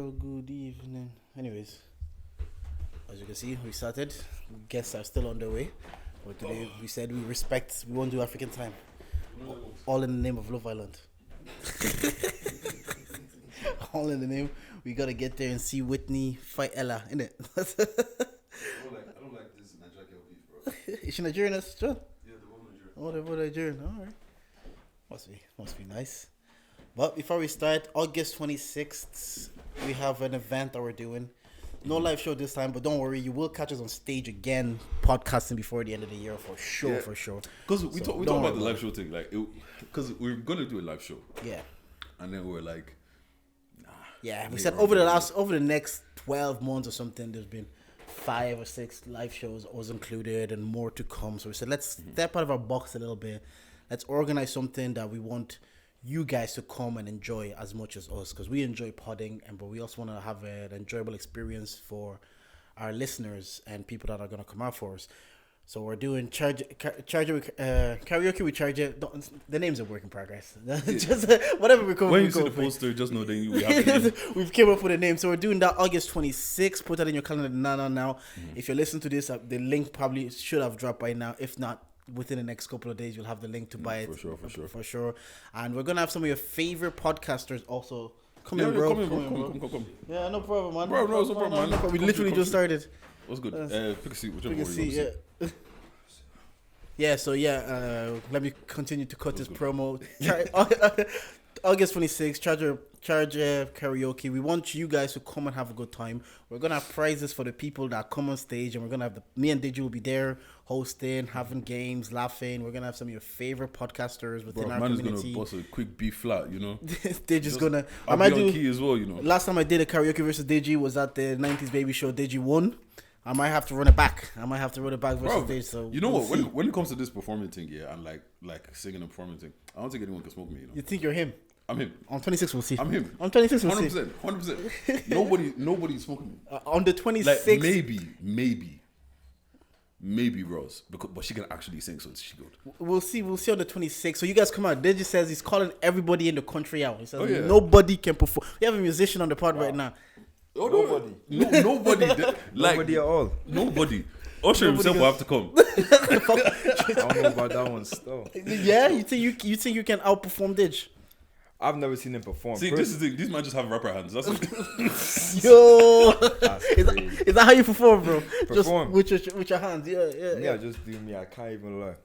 real good evening. Anyways, as you can see, we started. Guests are still on their way. But today we said we won't do African time. All in the name of Love Island. All in the name. We gotta get there and see Whitney fight Ella, innit? I don't like this Nigerian girl beef, bro. Is she Nigerian as John? Yeah, the woman Nigerian. Oh, they're both Nigerian. Alright. Must be nice. But before we start, August 26th, we have an event that we're doing. No live show this time, but don't worry, you will catch us on stage again, podcasting before the end of the year for sure, for sure. Because we talk about the live show thing, like, because we're gonna do a live show. Yeah. And then we're like, nah. Yeah, we said over the next 12 months or something, there's been 5 or 6 live shows, us included, and more to come. So we said, let's step out of our box a little bit. Let's organize something that we want you guys to come and enjoy as much as us, because we enjoy podding, but we also want to have an enjoyable experience for our listeners and people that are going to come out for us. So we're doing karaoke with Charger. The name's a work in progress. Just whatever we come. When you see the poster, just know that we have a name. We've came up with a name. So we're doing that August 26th. Put that in your calendar now. If you're listening to this, the link probably should have dropped by now. If not, within the next couple of days, you'll have the link to buy it. For sure. And we're gonna have some of your favorite podcasters also. Come in, bro. Come. Yeah, no problem, man. Bro, no problem, man. We literally just started. What's good? Pick a seat, whichever Pick a one seat, you want to yeah. Yeah, so let me continue to cut this promo. August 26th, Charger karaoke. We want you guys to come and have a good time. We're gonna have prizes for the people that come on stage, and we're gonna have me and Deji will be there hosting, having games, laughing. We're gonna have some of your favorite podcasters within our community. Man is gonna bust a quick B flat, you know. Deji's gonna. I might do key as well, you know. Last time I did a karaoke versus Deji was at the 90s Baby Show. Deji won. I might have to run it back. Versus Deji. So you know what? When it comes to this performing thing, yeah, and like singing and performing thing, I don't think anyone can smoke me. You know. You think you're him? I'm him. On 26th, we'll see. I'm him. On 26th, we'll see. 100%. Nobody's smoking me. On the 26th. Like maybe Rose, but she can actually sing, so she good. We'll see on the 26th. So you guys come out. Deji says he's calling everybody in the country out. He says nobody can perform. We have a musician on the pod right now. Oh, nobody. Nobody. Nobody at all. Nobody. Usher himself will have to come. I don't know about that one still. Yeah, you think you can outperform Dej? I've never seen him perform. See, this is the thing. These men just have rapper hands. That's what Yo, That's is that how you perform, bro? Perform. Just with your hands. Yeah. Just do me. I can't even lie.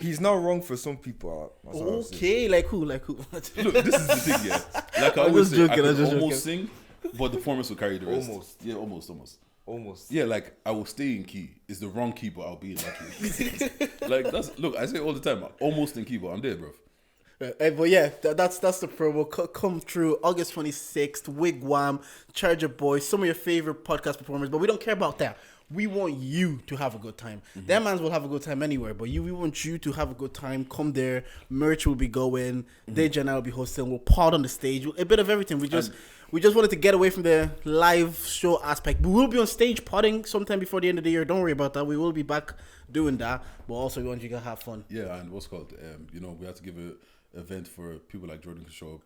He's not wrong for some people. Okay, like who? Look, this is the thing, yeah. Like I always say, I can almost sing, but the performance will carry the rest. Almost. Yeah, almost. Yeah, like I will stay in key. It's the wrong key, but I'll be in that key. Like look, I say it all the time. I'm almost in key, but I'm there, bro. But yeah, that's the promo. Come through August 26th. Wigwam, Charger Boys, some of your favorite podcast performers. But we don't care about that. We want you to have a good time. Their mans will have a good time anywhere, but we want you to have a good time. Come there. Merch will be going. Deji and I will be hosting. We'll pod on the stage. A bit of everything. We just wanted to get away from the live show aspect. We will be on stage podding sometime before the end of the year. Don't worry about that. We will be back doing that. But also we want you to have fun. Yeah, and what's called, we have to give a event for people like Jordan to show up.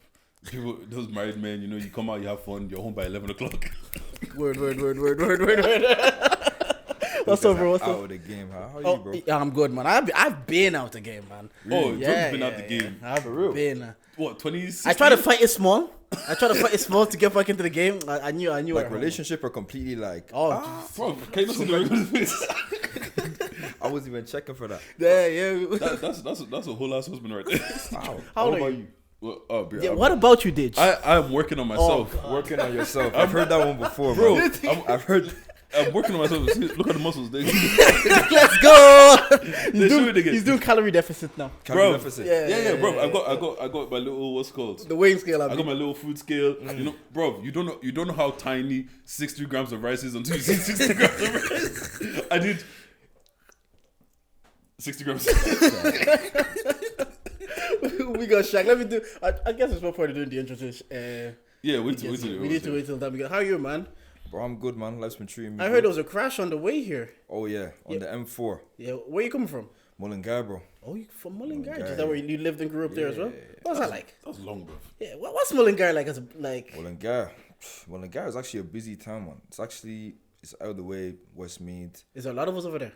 People, those married men, you come out, you have fun, you're home by 11 o'clock. Word. What's up, bro? Out of the game, huh? How are you, bro? Yeah, I'm good, man. I've been out the game, man. Really? Oh, Jordan's been out the game. I've been. What, 2016? I tried to fight it small. To get back into the game. I knew. Like relationship or completely like. Oh, bro, can you not see the regular face? I wasn't even checking for that. Yeah. That's a whole ass husband right there. Wow. How old about you? Well, yeah, what about you, Dej? I'm working on myself. Working on yourself. I've heard that one before, bro. I've heard. I'm working on myself. Look at the muscles. Let's go. He's doing calorie deficit now. Calorie deficit. Yeah, bro. I got my little, what's called? The weighing scale. I got my little food scale. Bro, you don't know how tiny 60 grams of rice is until you see 60 grams of rice. I did 60 grams. We got Shaq. Let me do. I guess it's before doing the intro. Yeah, we need to wait till that. How are you, man? Bro, I'm good, man. Life's been treating me. I heard there was a crash on the way here. Oh yeah, on the M4. Yeah, where you coming from? Mullingar, bro. Oh, you from Mullingar? Is that where you lived and grew up there as well? What's that like? That was long, bro. Yeah, what's Mullingar like? Mullingar, Mullingar is actually a busy town, man. It's out of the way, Westmead. Is there a lot of us over there?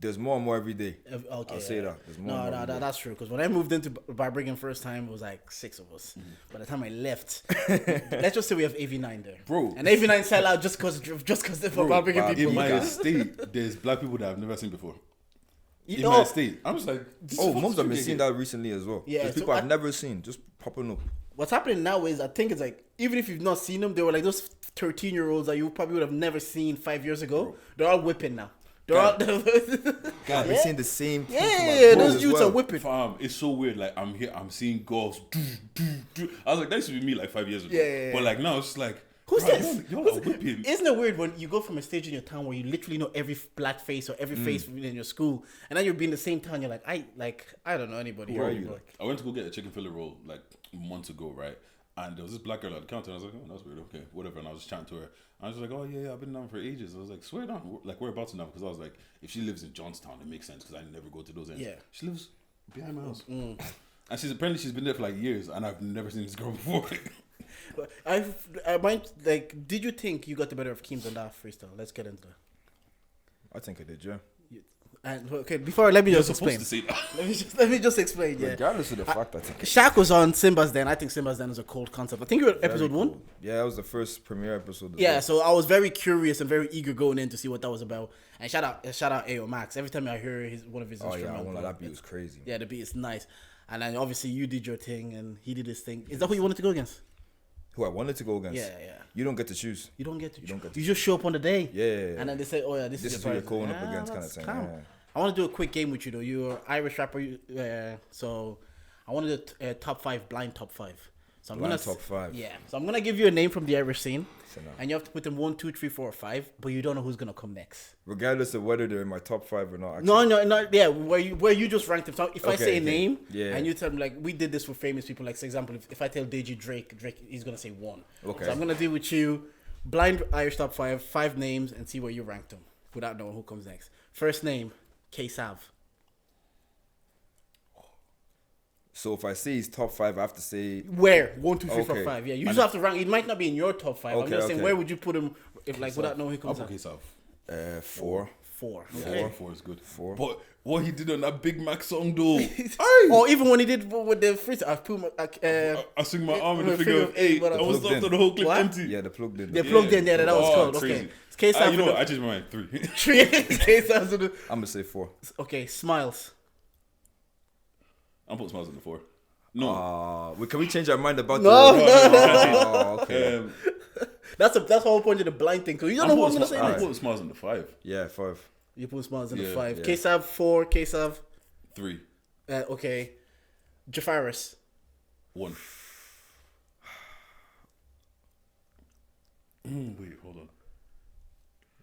There's more and more every day. Okay, I'll say that. There's more and more every day. That's true. Because when I moved into Barbergan first time, it was like 6 of us. By the time I left, let's just say we have AV9 there, Bro. And AV9 sell out just because they're for Barbergan people. In my estate, there's black people that I've never seen before. In know- my estate, I'm just like, Most of them have seen that recently as well. Yeah, There's so people I've never seen just popping up. What's happening now is I think it's like even if you've not seen them, they were like those 13-year-olds that you probably would have never seen 5 years ago. Bro. They're all whipping now. They're all. God, we're seeing the same. Yeah, those youths are whipping. Fam, it's so weird. Like I'm here, I'm seeing girls. I was like, that used to be me like 5 years ago. Yeah. But like now, it's just like, Who's bro, this? Y'all are whipping. Isn't it weird when you go from a stage in your town where you literally know every black face or every face in your school, and then you'll be in the same town. You're like, I don't know anybody. Who are here, you? but- I went to go get a chicken fillet roll like months ago, right? And there was this black girl at the counter, and I was like, oh, that's weird, okay, whatever. And I was just chatting to her. And I was just like, oh, yeah, I've been down for ages. I was like, swear down. Like, whereabouts now? Because I was like, if she lives in Johnstown, it makes sense because I never go to those ends. Yeah. She lives behind my house. And she's been there for like years, and I've never seen this girl before. But I might like. Did you think you got the better of Keems on that freestyle? Let's get into it. I think I did, yeah. And okay, before let me You're just supposed explain. to say that. Let me just explain. Yeah. Regardless of the fact, I think Shaq was on Simba's Den. I think Simba's Den is a cold concept. I think you were episode very 1. cool. Yeah, that was the first premiere episode. as Yeah, well. so I was very curious and very eager going in to see what that was about. And shout out Ayo Max. Every time I hear one of his Oh yeah, instrumentals, I won't lie, that beat was crazy. yeah, the beat is nice. And then obviously you did your thing and he did his thing. Is that who you wanted to go against? Who I wanted to go against. Yeah. You don't get to choose. You don't get to. You don't get to You just show up on the day. Yeah. And then they say, "Oh yeah, this This is is your who you're prize." going up Yeah, against, kind of that's thing. calm. Yeah. I want to do a quick game with you though. You're an Irish rapper, so I want to do top 5 blind top 5. So I'm Blind gonna top 5. Yeah, so I'm gonna give you a name from the Irish scene, So now, and you have to put them 1, 2, 3, 4, or 5, but you don't know who's gonna come next. regardless of whether they're in my top 5 or not. Actually. No, yeah, where you just ranked them. So if I Okay, say a okay. name, Yeah. and you tell me like we did this with famous people, like for example, if I tell Deji Drake, he's gonna say 1. Okay. So I'm gonna deal with you, blind Irish top 5 names, and see where you ranked them without knowing who comes next. First name, K-Sav. So if I say he's top 5, I have to say Where 1, 2, 3, 4, Okay. 5. Yeah, you just have to rank. It might not be in your top 5. I'm Okay, just saying okay. where would you put him if like without knowing who I'll comes put out. K-Sav. 4. 4. Yeah, Okay. 4 is good. 4. But what he did on that Big Mac song, though. Or even when he did with the freestyle, I put my, I swing my arm in with the figure of 8. but I I was plugged stopped in. the whole clip What? empty. Yeah, the plugged in. they plugged in there. That was called. crazy. Okay, it's K-Sav. You know what? I changed my mind. 3. 3. K-Sav's in the- I'm gonna say 4. Okay, Smiles. I'm putting Smiles on the 4. No. Can we change our mind about No, Oh, okay. That's the whole point of the blind thing. Cause you don't I'm know what I'm putting gonna say. I'm next. putting Smiles on the 5. Yeah, 5. You put Smiles in the Yeah, 5. yeah. K-Sav 4. K-Sav. 3. Okay. Jafaris. 1. Wait, hold on.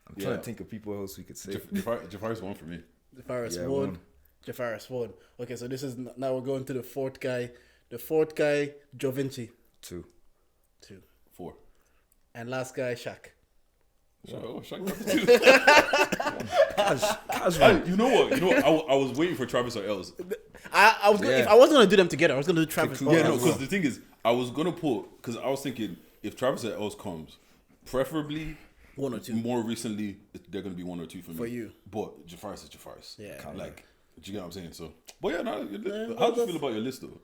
I'm trying to think of people else we could say. Jafar's 1 for me. Jafaris Yeah, 1. one. Jafaris 1. Okay, so this is now we're going to the 4th guy. The 4th guy, Jovinci. 2. 2. 4. And last guy, Shaq. Shaq. Casual. You know what? I was waiting for Travis or Els. I was gonna, Yeah. if I wasn't gonna do them together, I was gonna do Travis. Conclude. Yeah, no, as because well. the thing is, I was gonna put because I was thinking if Travis or Els comes, preferably 1 or 2. More recently, they're gonna be 1 or 2 for me. For you. But Jafaris is Jafaris. Yeah. Like, do you get what I'm saying? So, but yeah, no. How do you that's- feel about your list though?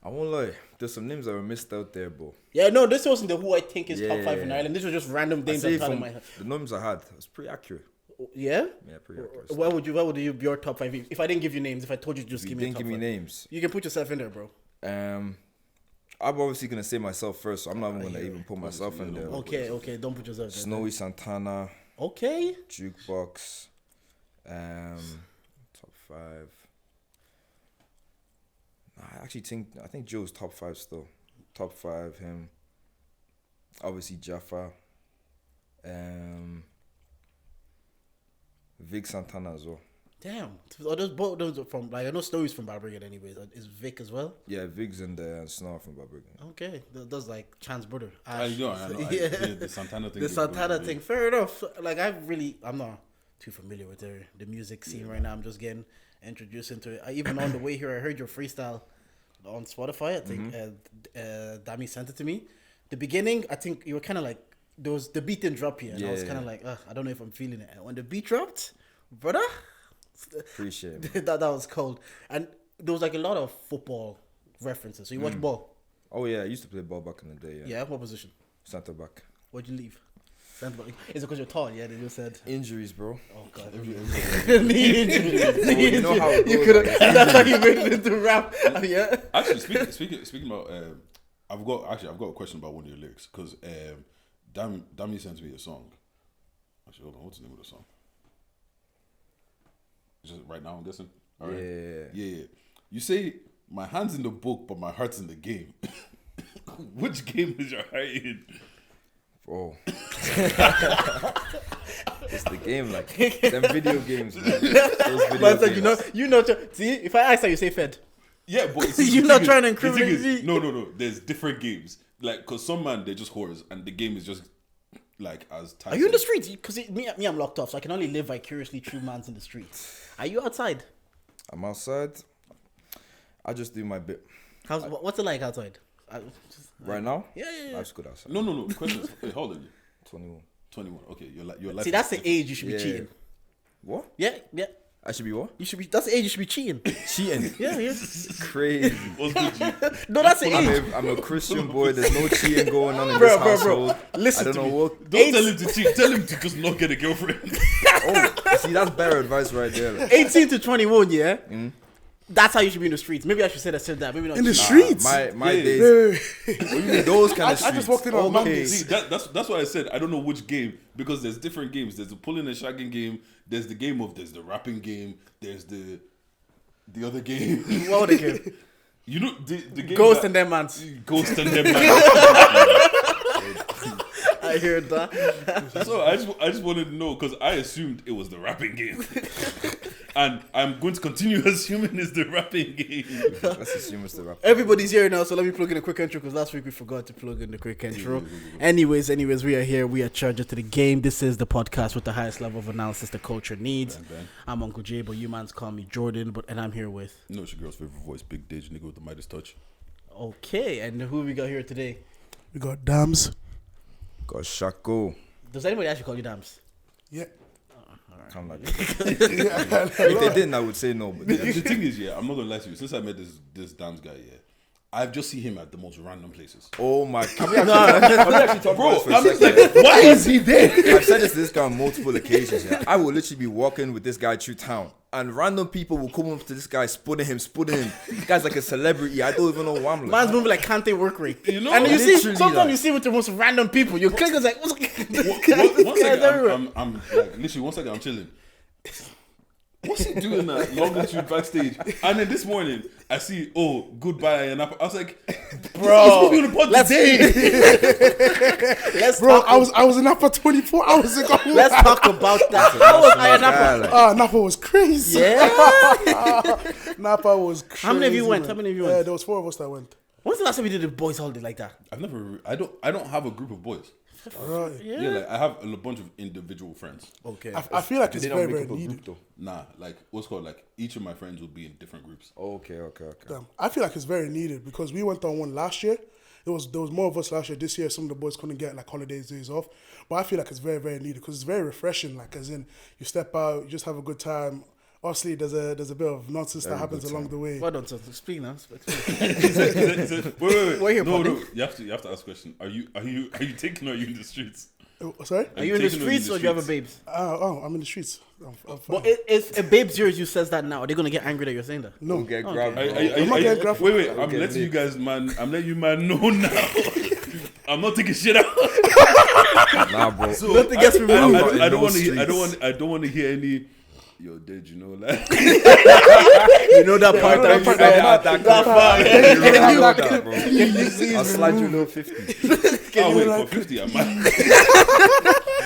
I won't lie. There's some names that were missed out there, bro. Yeah, no, this wasn't the who I think is top 5 in Yeah. Ireland. This was just random names Say I'm telling from my head. the names I had, it was pretty accurate. Yeah. Yeah, pretty accurate. Where would you your top 5? If I didn't give you names, if I told you to just You give me a didn't top give me 5. names. You can put yourself in there, bro. I'm obviously gonna say myself first, so I'm not even gonna even put myself in there. Okay, don't put yourself there. Snowy Santana, Okay. Jukebox, top 5. I think Joe's top 5 still. Top 5, him. Obviously Jaffa. Vic Santana as well. Damn. Are both those are from like I know Snowy's from Barbergan anyways. Is Vic as well? Yeah, Vig's and Snarl from Barbergan. Okay. That's like Chan's brother. I know. Yeah. The Santana thing. The is Santana good. thing, fair enough. Like I'm not too familiar with the music scene right now. I'm just getting introduced into it. Even on the way here, I heard your freestyle on Spotify. I think Dami sent it to me, the beginning, I think you were kind of like, the beat didn't drop here. And I was Yeah. kind of like, I don't know if I'm feeling it. And when the beat dropped, brother, Appreciate it. that was cold. And there was like a lot of football references. So you watch ball? Oh yeah, I used to play ball back in the day. Yeah. Yeah, what position? Center back. Why'd you leave? Center back. Is it because you're tall? Yeah, they just said. Injuries, bro. Oh god. Knee You know how it goes, could like- have. That's how you made it into rap. Yeah. Actually, speaking about, I've got a question about one of your lyrics because Dammy sent me a song. Actually, hold on, what's the name of the song? Just right now, I'm guessing. All right. Yeah. You say my hand's in the book, but my heart's in the game. Which game is your heart in? Bro. It's the game, like them video games, man. Those video But it's like, games. see, if I ask how you say fed. Yeah, but You're not trying to incriminate me. No. There's different games. Like, because some man, they're just whores, and the game is just like as tight. Are you in the streets? Because me, I'm locked up, so I can only live vicariously through man's in the streets. Are you outside? I'm outside. I just do my bit. What's it like outside? Right now? Yeah. I just go outside. No. Question. Wait, how old are you? 21. 21. Okay, your life. See, that's the age you should be Yeah. cheating. What? Yeah. I should be what? You should be. That's the age you should be cheating. Cheating. Yeah. Crazy. What's good, G? No, that's the age. I'm a Christian boy. There's no cheating going on in Bro. this household. Listen I to don't know me. what. Don't tell him to cheat. Tell him to just not get a girlfriend. Oh, see, that's better advice right there. Like. 18 to 21, yeah. That's how you should be in the streets. Maybe I should say that. Maybe not In the cheating. streets? My Yeah. days. What do you mean those kind of streets? I just walked in on Monday. See, that's why I said I don't know which game because there's different games. There's the pulling and shagging game. There's the rapping game. There's the other game. What would they give? You know the game. Ghost and them mans. Ghost and them. Man. I heard that. So I just wanted to know because I assumed it was the rapping game, and I'm going to continue assuming it's the rapping game. Let's assume it's the rap. Everybody's here now, so let me plug in a quick intro because last week we forgot to plug in the quick intro. Anyways, we are here. We are charged to the game. This is the podcast with the highest level of analysis the culture needs. Bang. I'm Uncle J, but you mans call me Jordan. And I'm here with. No, it's your girl's favorite voice, Big Deji, nigga with the Midas touch. Okay, and who we got here today? We got Damz. Got Shaq. Does anybody actually call you Damz? Yeah. Kind of like if they didn't, I would say no. But The thing is, I'm not gonna lie to you. Since I met this Damz guy, I've just seen him at the most random places. oh my! Can we actually talk Bro, about this for a I'm just second? like, why is he there? I've said this to this guy on multiple occasions. Yeah, I will literally be walking with this guy through town, and random people will come up to this guy, spooning him. This guy's like a celebrity. I don't even know why I'm like. Man's moving like Kante work rate. You know, and you see, literally, sometimes like- you see with the most random people. You click, it's like, what's One second, I'm like literally 1 second, I'm chilling. What's he doing that longitude backstage? And then this morning, I see, goodbye, and I was like, Bro, let's let's Bro, talk, I was in Napa 24 hours ago. let's talk about that. How was I Napa? Napa was crazy. Yeah. Napa was crazy. How many of you went? man. How many of you went? There was 4 of us that went. When's the last time we did a boys' holiday like that? I don't have a group of boys. Right. Yeah, like I have a bunch of individual friends. Okay. I feel like Did it's they not very, make very up a group needed. though? Nah, like what's called like each of my friends would be in different groups. Okay. Damn. I feel like it's very needed because we went on one last year. There was more of us last year. This year, some of the boys couldn't get like holidays, days off. But I feel like it's very, very needed because it's very refreshing. Like as in, you step out, you just have a good time. Obviously, there's a bit of nonsense that happens along the way. Well done, sir. Speak now. Wait. We're here, No. buddy. You have to ask a question. Are you taking or are you in the streets? Sorry? Are you in the taking streets or do you have a babes? I'm in the streets. I'm fine. But if a babe's yours, you says that now, are they gonna get angry that you're saying that? No. Don't get grabbed. Are bro. you- not getting graphic. wait. I'm getting letting you lit. guys, man. I'm letting you, man, know now. I'm not taking shit out. Nah, bro. Nothing gets removed. I don't no want to. I streets. don't want to hear any. Yo, did you know like? You know that part that part that I'll slide you a little 50. I'll wait for 50. I might.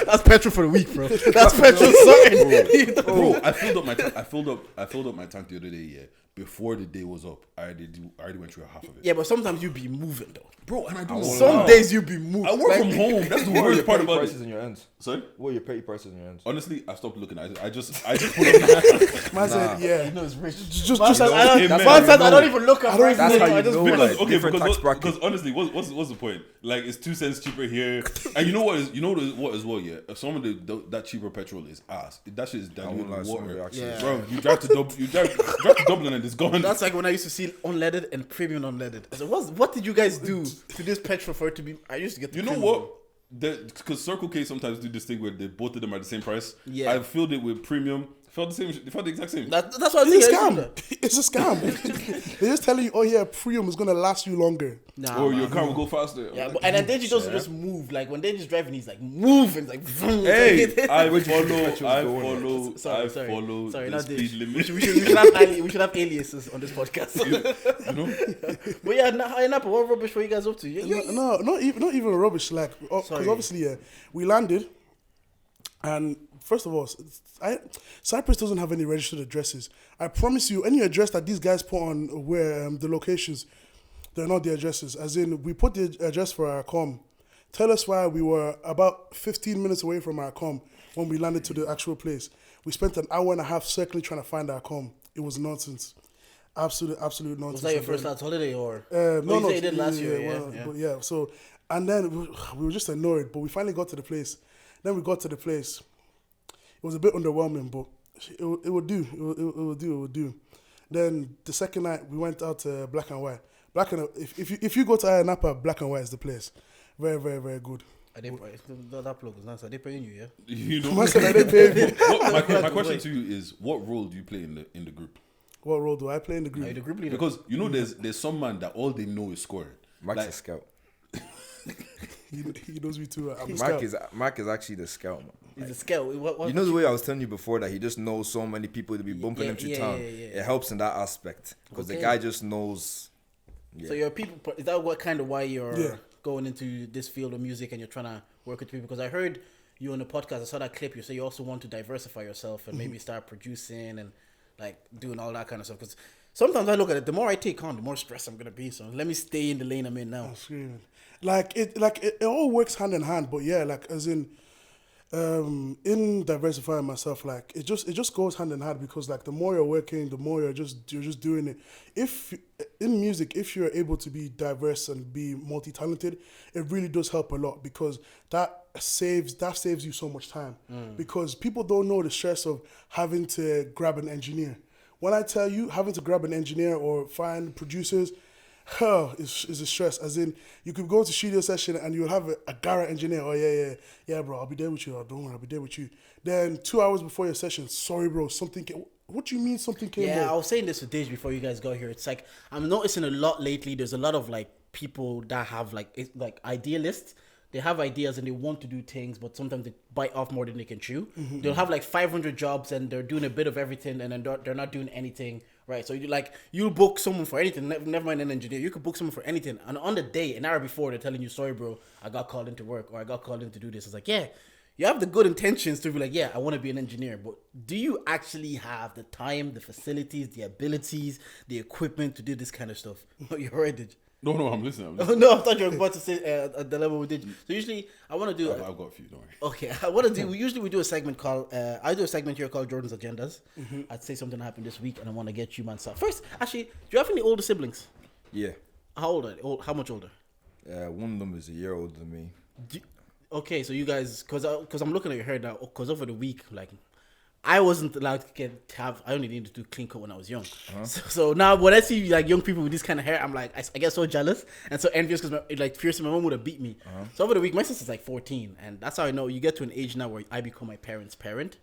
That's petrol for the week, bro. That's petrol sorting. Bro, I filled up my tank the other day. Yeah, before the day was up, I already went through half of it. Yeah, but sometimes you be moving though. Bro, and I do. Some days you be moving. I work from home. That's the worst part about prices it. in your ends. Sorry? What are your petty prices in your ends? Honestly, I stopped looking. I just put up. Man said, yeah. You know it's rich. Just I don't even look at prices. That's how you I just know, feel like, Okay, different tax bracket. because honestly, what's the point? Like, it's 2 cents cheaper here, and you know what as well? Yeah, some of that cheaper petrol is ass. That shit is diluted lie, with some of water. it actually is. Bro, you drive to Dublin and it's gone. That's like when I used to see unleaded and premium unleaded. I said, what did you guys do to this petrol for it to be? I used to get the You know premium. what? Because Circle K sometimes do this thing where they both of them are the same price. Yeah. I filled it with premium. Felt the same. They felt the exact same. That's what I was It's a thinking. scam. It's a scam. They're just telling you, oh yeah, premium is gonna last you longer. Nah, Or man. your car will go faster. Yeah, but, and then Deji doesn't just move. Like when Deji's driving, he's like moving, like vroom. Hey, Like, I Where'd you think the follow sorry, petrol's the sorry, not speed Deji. limit. We should have aliases on this podcast. You know? But yeah, Napa, what rubbish were you guys up to? No, not even rubbish. Like, because Sorry. obviously, yeah, we landed, and first of all, Cyprus doesn't have any registered addresses. I promise you, any address that these guys put on where the locations, they're not the addresses. As in, we put the address for our com. Tell us why we were about 15 minutes away from our com when we landed to the actual place. We spent an hour and a half circling trying to find our com. It was nonsense. Absolute nonsense. Was that your first last holiday or? No, you said you did last year, yeah. But yeah, so, and then we were just annoyed, but we finally got to the place. Then we got to the place. It was a bit underwhelming, but it would do. It would do. Then the second night, we went out to Black and White. If you go to Napa, Black and White is the place. Very, very, very good. That plug was nice. Are they paying you, yeah? You know. Man said I didn't pay me. My question to you is, what role do you play in the group? What role do I play in the Are you group? the group leader? Because you know, there's some man that all they know is scoring. Mark's Like, a scout. He knows me too. I'm a scout. Mark is actually the scout, man. He's a scout. What, You know the way I was telling you before that he just knows so many people to be bumping him through town. Yeah. It helps in that aspect because the Okay. guy just knows. Yeah. So you're people. Is that what kind of why you're Yeah. going into this field of music and you're trying to work with people? Because I heard you on the podcast. I saw that clip. You say you also want to diversify yourself and maybe start producing and like doing all that kind of stuff. Because sometimes I look at it. The more I take on, the more stressed I'm gonna be. So let me stay in the lane I'm in now. I'm screaming. It all works hand in hand, but yeah, like as in diversifying myself, like it just goes hand in hand because like the more you're working, the more you're just doing it. If in music, if you're able to be diverse and be multi-talented, it really does help a lot because that saves you so much time. Because people don't know the stress of having to grab an engineer. When I tell you having to grab an engineer or find producers, is a stress. As in, you could go to studio session and you'll have a Gara engineer. Oh yeah, bro, I'll be there with you. Oh, don't worry, I'll be there with you. Then 2 hours before your session, sorry, bro, something came. What do you mean something came? Yeah, there? I was saying this with Deji before you guys got here. It's like I'm noticing a lot lately. There's a lot of like people that have like idealists. They have ideas and they want to do things, but sometimes they bite off more than they can chew. They'll have like 500 jobs and they're doing a bit of everything, and then they're not doing anything. Right, so you'll book someone for anything. Never mind an engineer. You could book someone for anything, and on the day, an hour before, they're telling you, "Sorry, bro, I got called into work, or I got called in to do this." It's like, yeah, you have the good intentions to be like, yeah, I want to be an engineer, but do you actually have the time, the facilities, the abilities, the equipment to do this kind of stuff? You're right, did you? No, I'm listening. No, I thought you were about to say at the level we did. So usually, I want to do. I've got a few. Don't worry. Okay, I want to do. We do a segment called. I do a segment here called Jordan's Agendas. I'd say something happened this week, and I want to get you man stuff. First, actually, do you have any older siblings? Yeah. How old are they? How much older? One of them is a year older than me. Okay, so you guys, because I'm looking at your hair now. Because over the week, like, I wasn't allowed to have. I only needed to do clean cut when I was young. So now when I see like young people with this kind of hair, I'm like, I get so jealous and so envious because like fierce. My mom would have beat me. So over the week, my sister's like 14, and that's how I know you get to an age now where I become my parents' parent.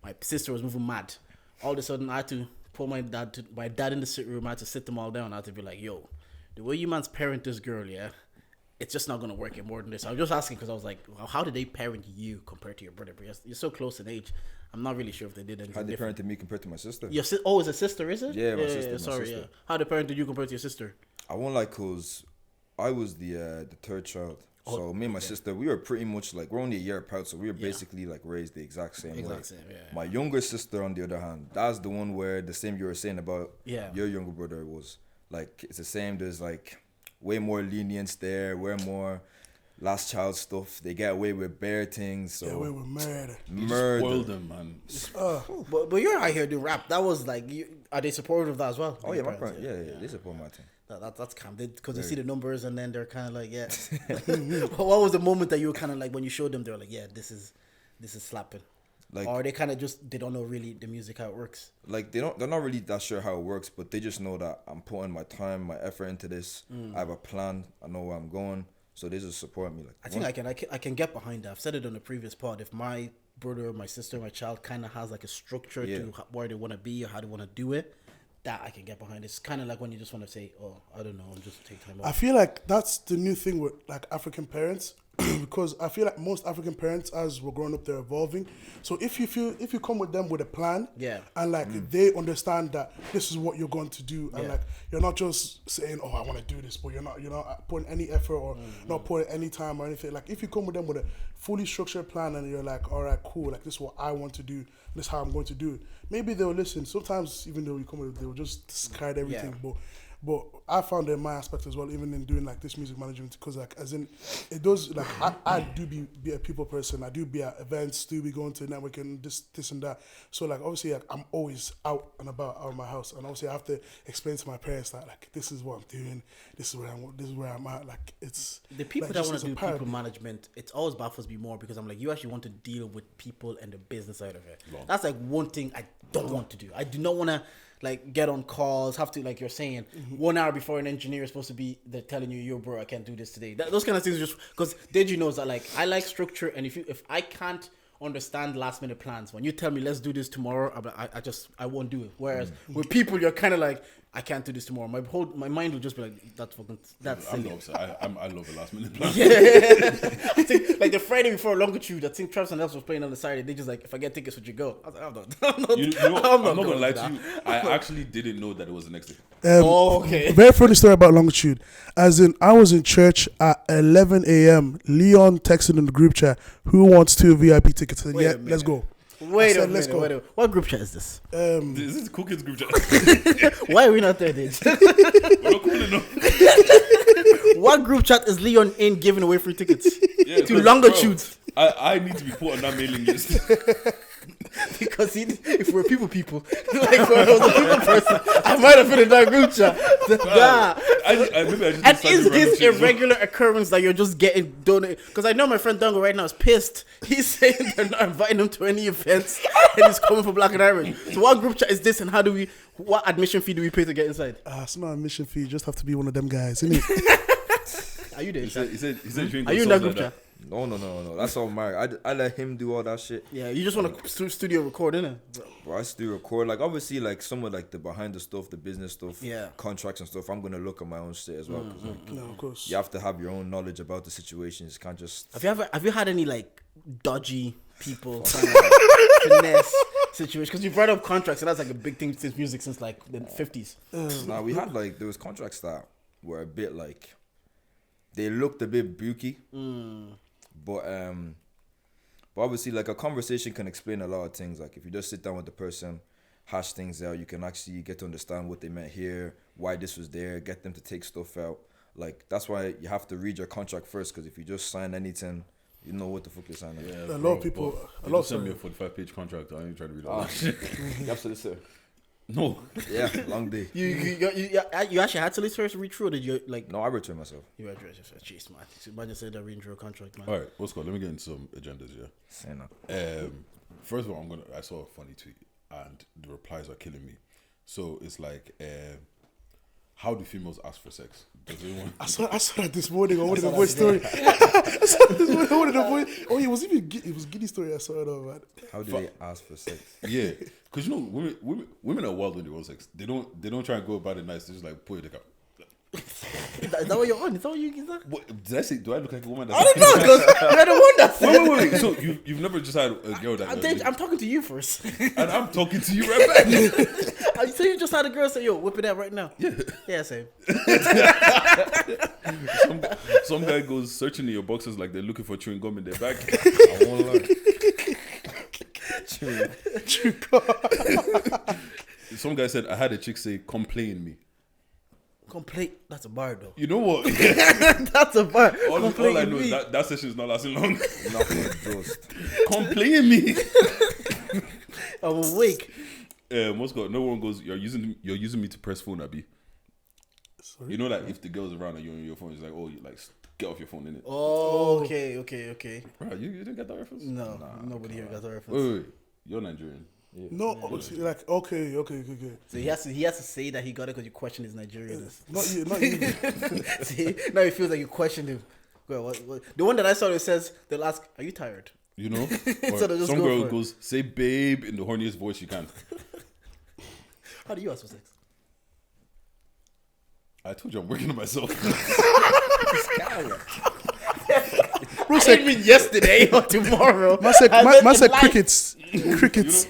My sister was moving mad. All of a sudden, I had to pull my dad in the sitting room. I had to sit them all down. I had to be like, yo, the way you man's parent this girl, yeah, it's just not gonna work in more than this. I was just asking because I was like, well, how did they parent you compared to your brother? Because you're so close in age. I'm not really sure if they did anything. How they different. parented me compared to my sister? It's a sister, is it? Yeah, my sister. Sorry, yeah. How they parented you compared to your sister? I won't lie, cause I was the third child. So me and my sister, we were pretty much like, we're only a year apart, so we were basically like raised the exact same way. My younger sister, on the other hand, that's the one where the same you were saying about your younger brother was like, it's the same. There's like way more lenience there, way more last child stuff. They get away with bare things. So get away with murder. Murder. Spoil them, man. But you're out here doing rap. That was like, are they supportive of that as well? Oh yeah, my parents. Yeah, they support my thing. That's calm because they see the numbers and then they're kind of like, yeah. What was the moment that you were kind of like when you showed them? They were like, yeah, this is slapping. Like, or they kind of just they don't know really the music how it works. Like they're not really that sure how it works, but they just know that I'm putting my time, my effort into this. I have a plan. I know where I'm going, so they just support me. Like I think I can get behind that. I've said it on the previous pod. If my brother, my sister, my child kind of has like a structure to where they want to be or how they want to do it, that I can get behind. It's kind of like when you just want to say, oh, I don't know, I'm just take time off. I feel like that's the new thing with like African parents. Because I feel like most African parents, as we're growing up, they're evolving. So if you come with them with a plan, and like they understand that this is what you're going to do, and like you're not just saying, "Oh, I want to do this," but you're not putting any effort or not putting any time or anything. Like if you come with them with a fully structured plan, and you're like, "All right, cool. Like this is what I want to do. This is how I'm going to do it." Maybe they'll listen. Sometimes even though you come with it, they'll just discard everything. But I found it in my aspect as well, even in doing like this music management, because like as in it does like I do be a people person. I do be at events, do be going to networking, this and that. So like obviously like, I'm always out and about out of my house, and obviously I have to explain to my parents that like this is what I'm doing, this is where I'm at. Like it's the people like, that want to do people management. It always baffles me more because I'm like, you actually want to deal with people and the business side of it. That's like one thing I don't want to do. I do not want to like get on calls, have to, like you're saying, 1 hour before an engineer is supposed to be, they're telling you, yo bro, I can't do this today. Those kind of things are just, because Deji knows that like, I like structure, and if I can't understand last minute plans, when you tell me let's do this tomorrow, I won't do it. Whereas with people, you're kind of like, I can't do this tomorrow. My mind will just be like, that's silly. I love the last minute plan. I think like the Friday before Longitude, I think Travis and Else was playing on the side, and they just like, if I get tickets, would you go? I was like, I'm not gonna lie to you. I actually didn't know that it was the next day. Okay. Very funny story about Longitude. As in, I was in church at 11 a.m. Leon texted in the group chat, "Who wants 2 VIP tickets?" I said, let's go. Wait a minute. What group chat is this? This is Cool Kids group chat. Why are we not there, Dej? We're not cool enough. What group chat is Leon in giving away free tickets to Longitude? Bro, I need to be put on that mailing list. Because if we're people, like if I was a people person, I might have been in that group chat. And is this a regular occurrence that you're just getting donated? Because I know my friend Dongo right now is pissed. He's saying they're not inviting him to any events, and he's coming for Black and Irish. So what group chat is this, and what admission fee do we pay to get inside? It's not admission fee. You just have to be one of them guys, isn't it? Are you there? He said are you in that group chat? No. That's all Mark. I let him do all that shit. Yeah, you just want to studio record, innit? Bro, I studio record. Like, obviously, like, some of, like, the behind the stuff, the business stuff, contracts and stuff, I'm going to look at my own shit as well. Cause, like, no, of course. You have to have your own knowledge about the situations. You can't just... Have you had any, like, dodgy people trying to, like, finesse situations? Because you brought up contracts, and that's, like, a big thing since music since, like, the 50s. Nah, we had, like, there was contracts that were a bit, like... They looked a bit booky. But obviously, like, a conversation can explain a lot of things. Like, if you just sit down with the person, hash things out, you can actually get to understand what they meant here, why this was there, get them to take stuff out. Like, that's why you have to read your contract first, because if you just sign anything, you know what the fuck you're signing. Yeah, a lot of people... A lot of send me a 45-page contract. I ain't trying to read all that shit. You have to listen. No. Yeah, long day. You actually had to listen to read through, or did you, like... No, I read through myself. You read through yourself. Jeez, man. Imagine saying that reading through a contract, man. All right, what's called? Let me get into some agendas, Say no. First of all, I saw a funny tweet, and the replies are killing me. So, it's like... how do females ask for sex? Does anyone... I saw that this morning on one of the voice story. I saw this morning on one of the voice... Oh, it was Giddy story I saw it on, man. How do they ask for sex? Yeah, because you know, women are wild when they want sex. They don't try and go about it nice. They just like pull your dick out. Is that what you're on? Is that what you is that? What, did I say? Do I look like a woman? I don't know, because you're the one that said wait. So you've never just had a girl that... I'm talking to you first. And I'm talking to you right back. So you just had a girl say, "Yo, whip it out right now." Yeah, same. Some guy goes searching in your boxes like they're looking for chewing gum in their bag. I won't lie. Some guy said, I had a chick say, "Come play in me." Complaint. That's a bar though. You know what? That's a bar. All I know is that session is not lasting long. Come play in me. I'm awake. What's called? No one goes. You're using me to press phone, Abby. Sorry? You know, like if the girl's around and you're on your phone, it's like, oh, you like get off your phone, innit? Oh, okay. Right, you didn't get that reference? No, nobody here got the reference. Wait. You're Nigerian. Yeah. No, like okay. So he has to say that he got it because you question his Nigerianness. Not you. See, now he feels like you questioned him. Well, what? The one that I saw it says they'll ask, "Are you tired?" You know? So they'll just some go girl for it. goes, say babe in the horniest voice you can. How do you ask for sex? I told you I'm working on myself. I didn't mean yesterday or tomorrow. Man said, I man meant said in life. crickets. Crickets.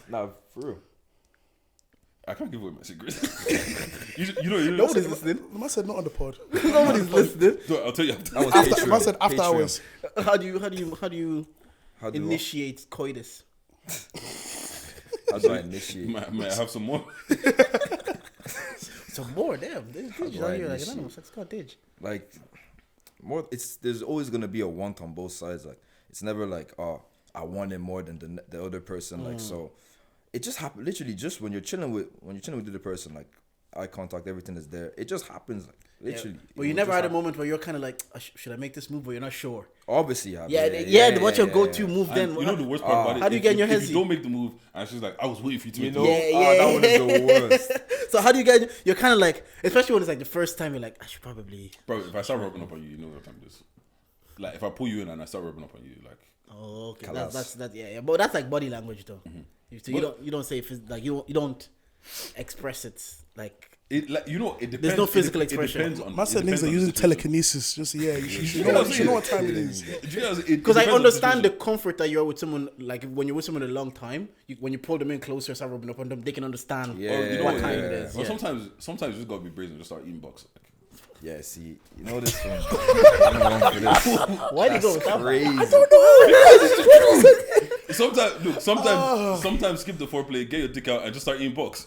Nah, for real. I can't give away my secrets. you know, Nobody's listening. Man said not on the pod. Nobody's listening. So I'll tell you after. That was After, Patreon. man said after Patreon. hours. How do you How do initiate coitus? How do I initiate? May I have some more? Some more, damn. There's do I out here like initiate? anonymous. Let's go, Dej. Like, more. There's always gonna be a want on both sides. Like, it's never like, oh, I want it more than the other person. Like, so it just happens. Literally, just when you're chilling with the other person, like eye contact, everything is there. It just happens. Like, literally. But you never had a moment where you're kind of like, should I make this move? But you're not sure. Obviously, you have. What's your go-to move And then? you know the worst part about it? How do you get in your If head? you don't make the move, and she's like, I was waiting for you to make the know, move. that one is the worst. So how do you get? You're kind of like, especially when it's like the first time, you're like, I should probably. Bro, if I start rubbing up on you, you know what time it is. Like, if I pull you in and I start rubbing up on you, like... Oh, okay. Kalas. That's that. Yeah. But that's like body language, though. So you don't say like you don't express it like. It, like, you know, it depends. There's no physical it expression. depends on, Man said it niggas depends are on using the situation. telekinesis. Just You know you know what time it is. Because I understand the comfort that you're with someone, like when you're with someone a long time, when you pull them in closer, start rubbing up on them, they can understand what time it is. Well, Yeah. sometimes you just gotta be brazen and just start eating box. Yeah, see, you know this one. I'm wrong for this. Why do you go with that? Crazy. Sometimes skip the foreplay, get your dick out, and just start eating box.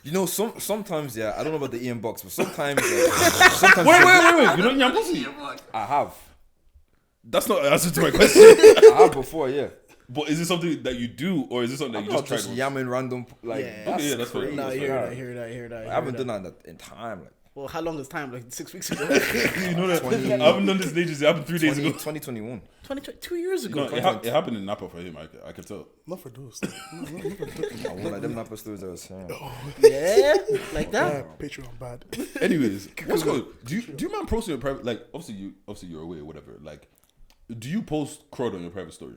You know, sometimes, yeah, I don't know about the Ian box, but sometimes, Wait! You don't eat pussy? I have. That's not an answer to my question. I have before, yeah. But is it something that you do, or is it something that I'm you not just just tried? yamming random, like, Yeah. that's, Okay, that's fine. crazy. No, I That's hear that. I haven't done that in time, like, Well, how long is time? Like 6 weeks ago? You know that I haven't done this in ages. It happened 3 days ago. 2021. 2 years ago. No, it happened in Napa for him. I can tell. Not for those. I won't let them Napa stories I was saying. Yeah, like that. Patreon bad. Anyways, what's good? Do you mind posting your private? Like, obviously you're away or whatever. Like, do you post crud on your private story?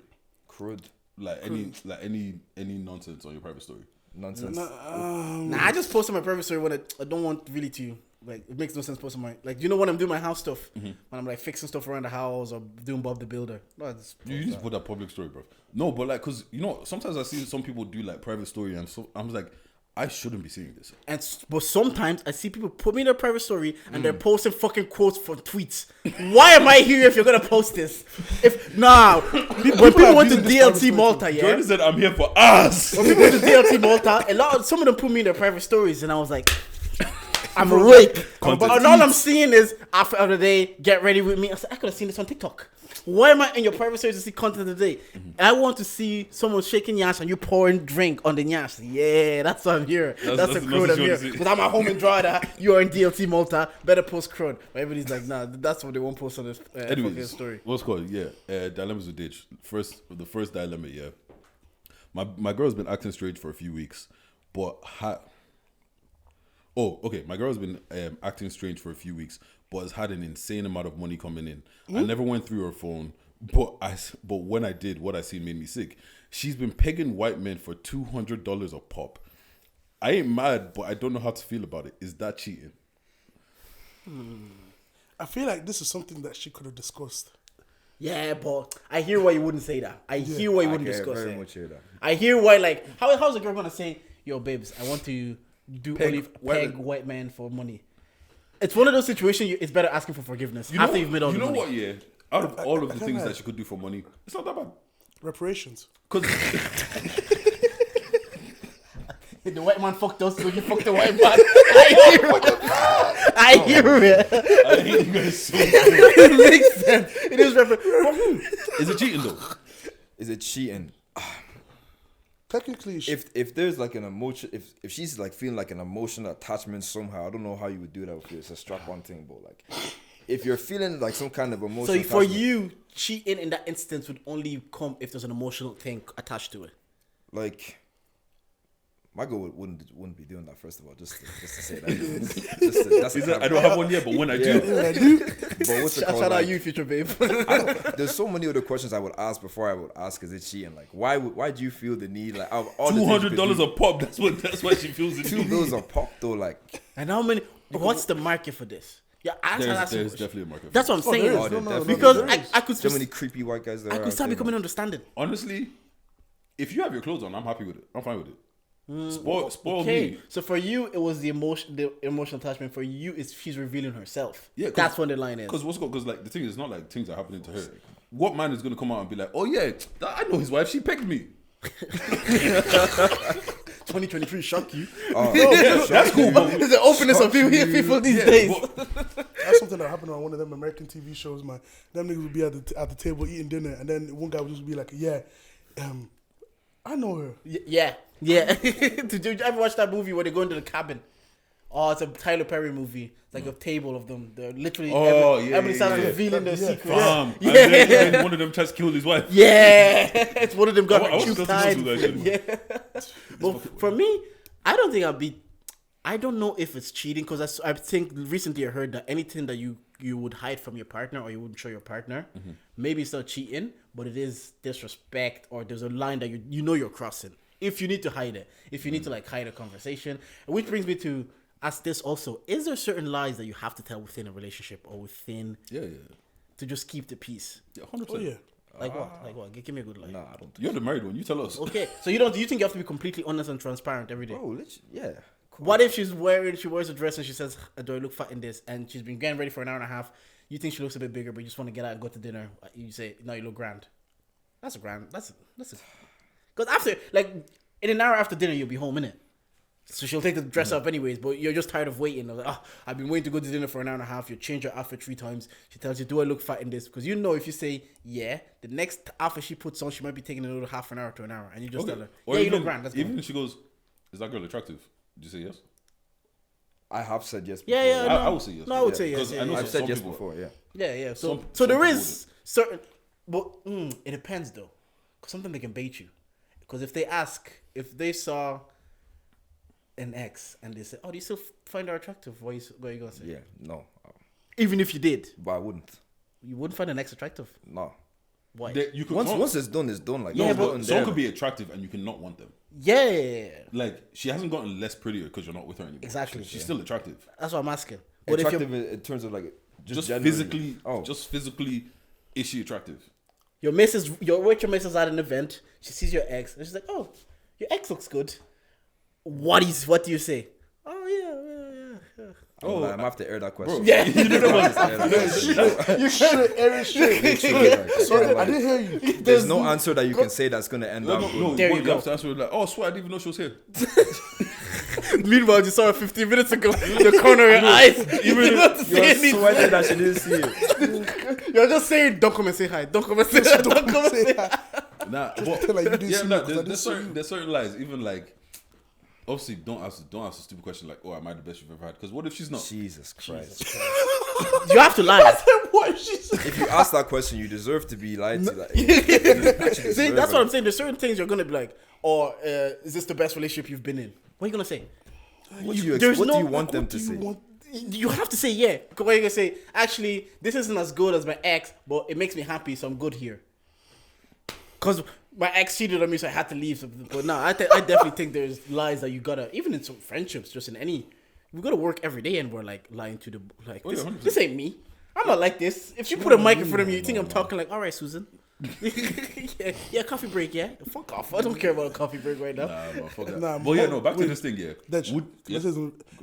Crud. Like any nonsense on your private story? Nonsense. Nah, I just post on my private story when I don't want really to. Like, it makes no sense posting my, like, you know, when I'm doing my house stuff, when I'm like fixing stuff around the house or doing Bob the Builder. No, I just You just put that public story, bro. No, but like, cause you know, sometimes I see some people do like private story, and so I'm like, I shouldn't be seeing this. but sometimes I see people put me in their private story and they're posting fucking quotes from tweets. Why am I here if you're gonna post this? When people went to DLT Malta, yeah. Jordan said, "I'm here for us." When people went to DLT Malta, some of them put me in their private stories, and I was like, I'm awake. But all I'm seeing is after the day, get ready with me. I said, I could have seen this on TikTok. Why am I in your private stories to see content of the day? I want to see someone shaking yash and you pouring drink on the yash. Yeah, that's why I'm here. That's the crowd I'm here. Because I'm at home in Drogheda, you're in DLT Malta, better post crowd. But everybody's like, nah, that's what they won't post on this fucking story. What's called? Yeah, dilemmas with Ditch. The first dilemma. Yeah, my girl's been acting strange for a few weeks, but my girl's been acting strange for a few weeks, but has had an insane amount of money coming in. I never went through her phone, but when I did, what I seen made me sick. She's been pegging white men for $200 a pop. I ain't mad, but I don't know how to feel about it. Is that cheating? I feel like this is something that she could have discussed. Yeah, but I hear why you wouldn't say that. I hear why you wouldn't discuss very it. much hear that. I hear why, like, how's a girl gonna say, yo, babes, I want to Peg white men for money? It's one of those situations. It's better asking for forgiveness after you've made all the money. You know what? Yeah, out of all of the things that she could do for money, it's not that bad. Reparations. Because The white man fucked us, so you fucked the white man. I hear it. I hate you guys so much. It makes sense. It is Is it cheating though? Is it cheating? Technically, If there's like an emotion, if she's like feeling like an emotional attachment somehow, I don't know how you would do that if it's a strap-on thing, but like if you're feeling like some kind of emotional So for attachment, you, cheating in that instance would only come if there's an emotional thing attached to it. like my girl wouldn't be doing that, first of all, just to say that. That's a I don't have one yet, but when I do, But what's it called? Shout out Like, you, future babe. there's so many other questions I would ask before I would ask, is it cheating? Like, why do you feel the need? Like, out of all the things you could $200 do, a pop. That's why she feels it. $2 a pop though. Like, And how many? What's the market for this? Yeah, There's definitely a market. That's what I'm saying. there is. no, Because there I could so many creepy white guys there. I could start becoming understanding. Honestly, if you have your clothes on, I'm happy with it. I'm fine with it. Spoil Okay, me. so for you, it was the emotional attachment. For you, is she's revealing herself. Yeah, That's when the line is. Because like the thing is not like things are happening to her. What man is gonna come out and be like, oh yeah, I know his wife. She pegged me. 2023 shock you. That's cool. But There's an openness of people these days. that's something that happened on one of them American TV shows, man. Them niggas would be at the table eating dinner, and then one guy would just be like, "Yeah, I know her." Yeah. Did you ever watch that movie where they go into the cabin? Oh, it's a Tyler Perry movie. It's like a table of them. They're literally everybody starts revealing their secrets. And then one of them tries to kill his wife. Yeah, it's one of them got I want to tube go tied. through that shit. Yeah, but for me, I don't think I don't know if it's cheating, because I think recently I heard that anything that you would hide from your partner or you wouldn't show your partner, maybe it's not cheating, but it is disrespect, or there's a line that you know you're crossing. If you need to hide it, if you need to like hide a conversation, which brings me to ask this also: is there certain lies that you have to tell within a relationship or within to just keep the peace? Yeah, 100%. Oh yeah. Like what? Like what? Give me a good lie. Nah, I don't. You're the married one. You tell us. Okay, so you think you have to be completely honest and transparent every day? Bro, yeah. What if she wears a dress and she says, "Do I look fat in this?" And she's been getting ready for an hour and a half. You think she looks a bit bigger, but you just want to get out and go to dinner. You say, "No, you look grand." That's a grand. That's because after, like, in an hour after dinner, you'll be home, innit? So she'll take the dress off anyways, but you're just tired of waiting. Like, I've been waiting to go to dinner for an hour and a half. You change your outfit 3 times. She tells you, "Do I look fat in this?" Because you know if you say yeah, the next outfit she puts on, she might be taking another half an hour to an hour, and you just tell her, "Yeah, you look grand." That's even good. if she goes, "Is that girl attractive?" Did you say yes? I have said yes before. Yeah. No. I would say yes. No, I would Yeah, say yes. because Yeah, I know yeah. I've said some yes people- before, yeah. Yeah. So Some there people is certain, but it depends though, because sometimes they can bait you. Because if they saw an ex and they say, "Oh, do you still find her attractive?" What are you gonna say? Yeah, no. Even if you did, But I wouldn't. you wouldn't find an ex attractive. No. Why? You could Once it's done, it's done. Like, Yeah, there's but nothing someone there. could be attractive and you cannot want them. Yeah, Like she hasn't gotten less prettier because you're not with her anymore. Exactly. She's still attractive. that's what I'm asking. But if attractive in terms of like Just generally. physically. Oh, Just physically, is she attractive? your missus at an event, she sees your ex, and she's like, "Oh, your ex looks good." What do you say? Oh yeah. oh, I'm gonna have to air that question. Yeah. You should have aired straight. Sorry, I didn't hear you. There's no answer that you can say that's gonna end up. No, There you you go. have to answer like, "Oh, swear, I didn't even know she was here." Meanwhile, you saw her 15 minutes ago. The corner of your eyes. You didn't have to say You're anything. sweating that she didn't see you. You're just saying, "Don't come and say hi. Don't come and say hi. Don't come and say hi." Nah, tell her you didn't see me, 'cause I didn't there's see certain there's certain lies. Even like, obviously, don't ask a stupid question like, "Oh, am I the best you've ever had?" Because what if she's not? Jesus Christ. You have to lie. What she said? If you ask that question, you deserve to be lied to. Like, See, that's what I'm saying. There's certain things you're gonna be like, or is this the best relationship you've been in? What are you gonna say? What do you There's what do no- you want them to Do you say? want- You have to say yeah. Because what are you gonna say? Actually, this isn't as good as my ex, but it makes me happy, so I'm good here. Because my ex cheated on me, so I had to leave. But no, I definitely think there's lies that you gotta, even in some friendships, just in any, we gotta work every day, and we're like lying to the like. Oh, yeah, This, 100%. this ain't me. I'm not like this. If you put a mic in front of me, you think I'm talking like, all right, Susan. yeah, coffee break, yeah. Fuck off. I don't care about a coffee break right now. Nah, man, fuck that. Nah, But yeah, no, back to this thing, yeah.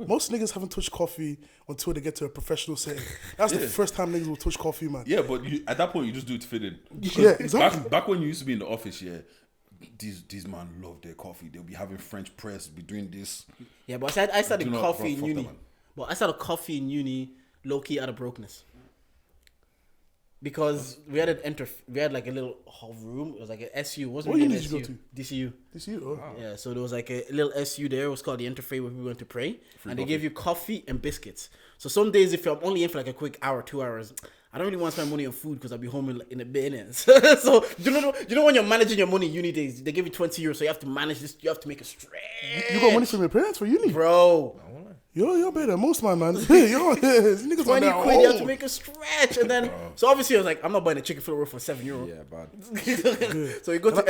Most niggas haven't touched coffee until they get to a professional setting. That's the first time niggas will touch coffee, man. Yeah, but at that point, you just do it to fit in. Yeah, exactly. Back when you used to be in the office, yeah, these man love their coffee. They'll be having French press, be doing this. Yeah, but I started coffee in fuck uni. that, man. But I started coffee in uni, low key out of brokenness. Because we had like a little hall room. It was like an SU. Wasn't What really an uni did you SU. go to? DCU. This you? Oh. Yeah, so there was like a little SU there. It was called the Interfaith where we went to pray. And they gave you coffee and biscuits. So some days if I'm only in for like a quick hour, 2 hours, I don't really want to spend money on food because I'll be home in a bit. So you know when you're managing your money uni days, they give you 20 euros, so you have to manage this. You have to make a stretch. You got money from your parents for uni? Bro. You're better than most man. Niggas 20 quid, you have to make a stretch. And then, so obviously I was like, I'm not buying a chicken fillet roll for €7. Yeah, bad. So you go to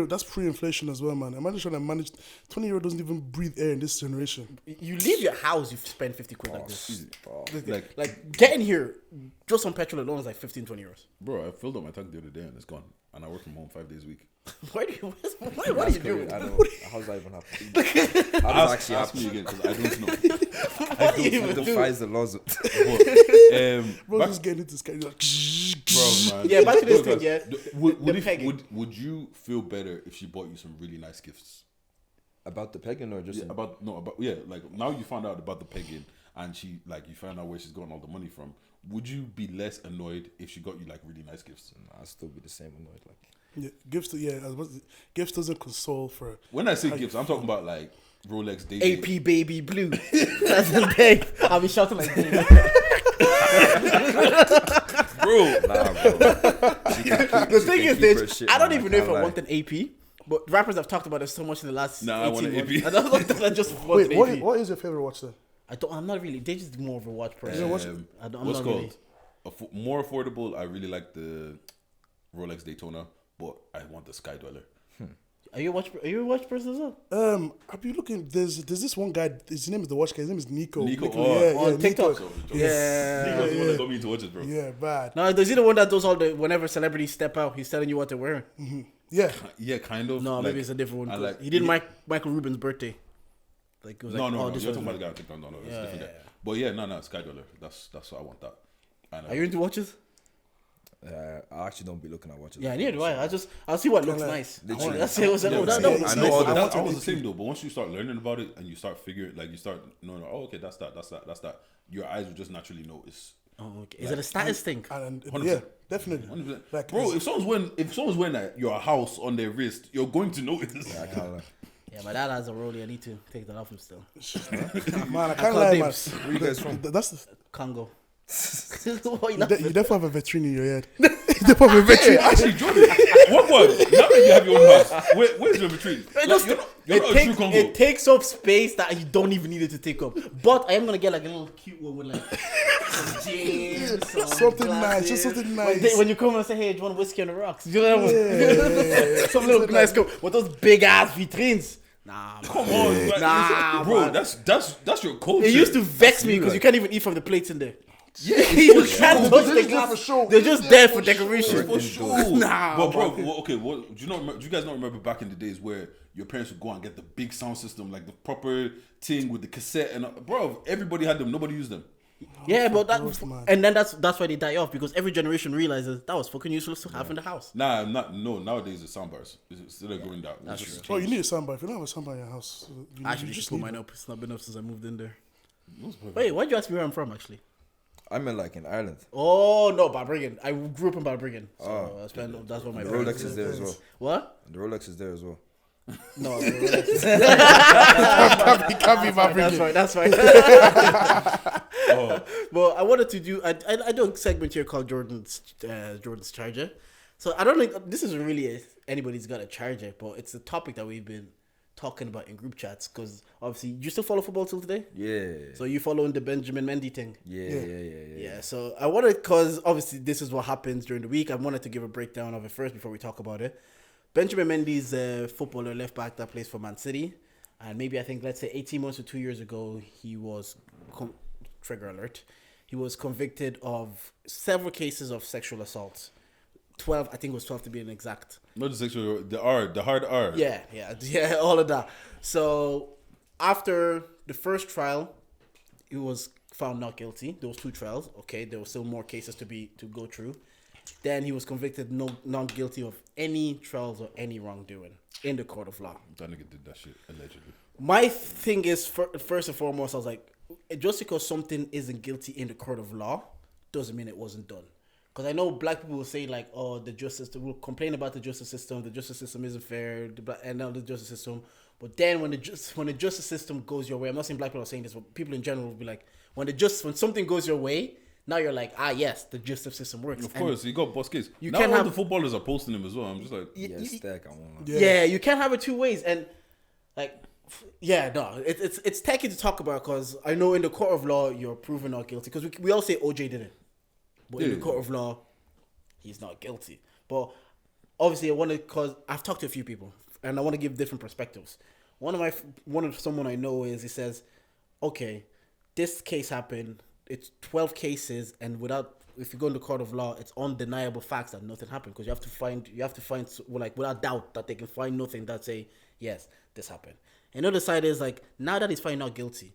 that's pre-inflation as well, man. Imagine trying to manage. €20 doesn't even breathe air in this generation. You leave your house, you spend 50 quid like this. Easy. Like getting here, just on petrol alone is like 15, 20 euros. Bro, I filled up my tank the other day and it's gone. And I work from home 5 days a week. Why do you? What are you doing? I know. How's that even happening? How does actually Ask happen? me again because I don't know. What do you even It do? defies the laws. Bro, just getting into sky. Like, Bro, man. Yeah, back to this Bro, thing, yeah. The pegging. Would you feel better if she bought you some really nice gifts? About the pegging or just Like now you found out about the pegging and you found out where she's gotten all the money from. Would you be less annoyed if she got you like really nice gifts? I'll still be the same annoyed. Like gifts doesn't console for. When I say gifts, I'm talking about like Rolex dating. AP baby blue. That's the thing. I'll be shouting like Dave. Bro. nah, bro. The thing is this, shit, I don't man, even know if can't I lie. want an AP, but rappers have talked about it so much in the last Nah, I want 18 an months. AP. I don't know I just want Wait, an AP. what is your favorite watch then? I'm not really. They just more of a watch person. what's I'm What's not called? really. More affordable. I really like the Rolex Daytona, but I want the Sky Dweller. Are you a watch person as well? I've been looking. There's this one guy. His name is the watch guy. His name is Nico. Nico, on TikTok. Nico's Yeah. the one that got me into watches, bro. Yeah, bad. No, is he the one that does all the whenever celebrities step out, he's telling you what they're wearing? Yeah. Yeah, kind of. No, like, maybe it's a different one. I 'cause like- he did Michael Rubin's birthday. Like it was No, like, no, this you're one. talking about the guy on TikTok. No, it's Yeah, different yeah, guy. But yeah, no, Sky Dweller. That's what I want that. And, Are you into watches? I actually don't be looking at watches. Yeah, neither do I. I'll see what looks nice. Literally. That's it. Was Yeah, that see, looks I nice. know all the- I was the same though, but once you start learning about it and you start figuring, like you start knowing, oh, okay, that's that. Your eyes will just naturally notice. Oh, okay. Is it a status thing? And 100%. yeah, definitely. 100%. Like, Bro, if someone's wearing your house on their wrist, you're going to notice. I can't lie. Yeah, my dad has a rollie. I need to take that off him still. Man, I I can't call lie, man. dibs. Where you guys from? That's the. Congo. You definitely have a veteran in your head. You definitely have a veteran. Actually, Jordan, what? Now that you have your own house, where's your retreat? Like, you're not a true Congo. It takes up space that you don't even need it to take up. But I am gonna get like a little cute one with like some jeans, Something nice, just something nice. When you come and say, "Hey, do you want whiskey on the rocks?" You know what? Yeah. Some little nice coat with those big ass vitrines. Nah, Come on, like, Nah, bro, man. that's your culture. It used to vex me because you can't even eat from the plates in there. Yeah, You can't sure. touch They're the just there for glass. show. They're just there for decoration. for sure. Nah, but bro, okay, what do you guys not remember back in the days where your parents would go and get the big sound system, like the proper thing with the cassette and bro, everybody had them, nobody used them. Yeah, but gross, man. and then that's why they die off because every generation realizes that was fucking useless to have in the house. Nah, nowadays it's soundbars. It's still going down. That's It's just- true. Oh, you need a soundbar. If you don't have a soundbar in your house, you I actually just just put need mine up. It's not been up since I moved in there. What's the point? Wait, why'd you ask me where I'm from actually? I meant like in Ireland. Oh no, Balbriggan. I grew up in Balbriggan. So that's what my The parents Rolex is there as well. What? The Rolex is there as well. No, It can't be my that's bringing. fine. That's fine. Oh, Well, I wanted to do. I do a segment here called Jordan's Charger. So I don't think this isn't really anybody's got a charger, but it's a topic that we've been talking about in group chats because obviously you still follow football till today. Yeah. So you following the Benjamin Mendy thing. Yeah. Yeah, so I wanted, because obviously this is what happens during the week, I wanted to give a breakdown of it first before we talk about it. Benjamin Mendy's a footballer, left back that plays for Man City. And maybe I think, let's say 18 months or 2 years ago, he was, trigger alert, he was convicted of several cases of sexual assault. 12, I think it was 12 to be an exact. Not the sexual, the hard R. Yeah, all of that. So after the first trial, he was found not guilty. There was 2 trials. Okay, there were still more cases to go through. Then he was convicted not guilty of any trials or any wrongdoing in the court of law. That nigga did that shit, allegedly. My thing is, first and foremost, I was like, just because something isn't guilty in the court of law doesn't mean it wasn't done. Because I know black people will say like, oh, will complain about the justice system isn't fair, and now the justice system. But then when the justice system goes your way, I'm not saying black people are saying this, but people in general will be like, when something goes your way, now you're like, yes, the justice system works. Of course, you got boss case. You now can't all have the footballers are posting him as well. I'm just like, yeah, you can't have it 2 ways, and like. Yeah, no, it's techy to talk about because I know in the court of law you're proven not guilty because we all say OJ did it, but in the court of law he's not guilty. But obviously because I've talked to a few people and I want to give different perspectives. One of someone I know he says, okay, this case happened. It's 12 cases, and if you go in the court of law, it's undeniable facts that nothing happened because you have to find like without doubt that they can find nothing that say yes, this happened. Another side is like, now that he's found not guilty,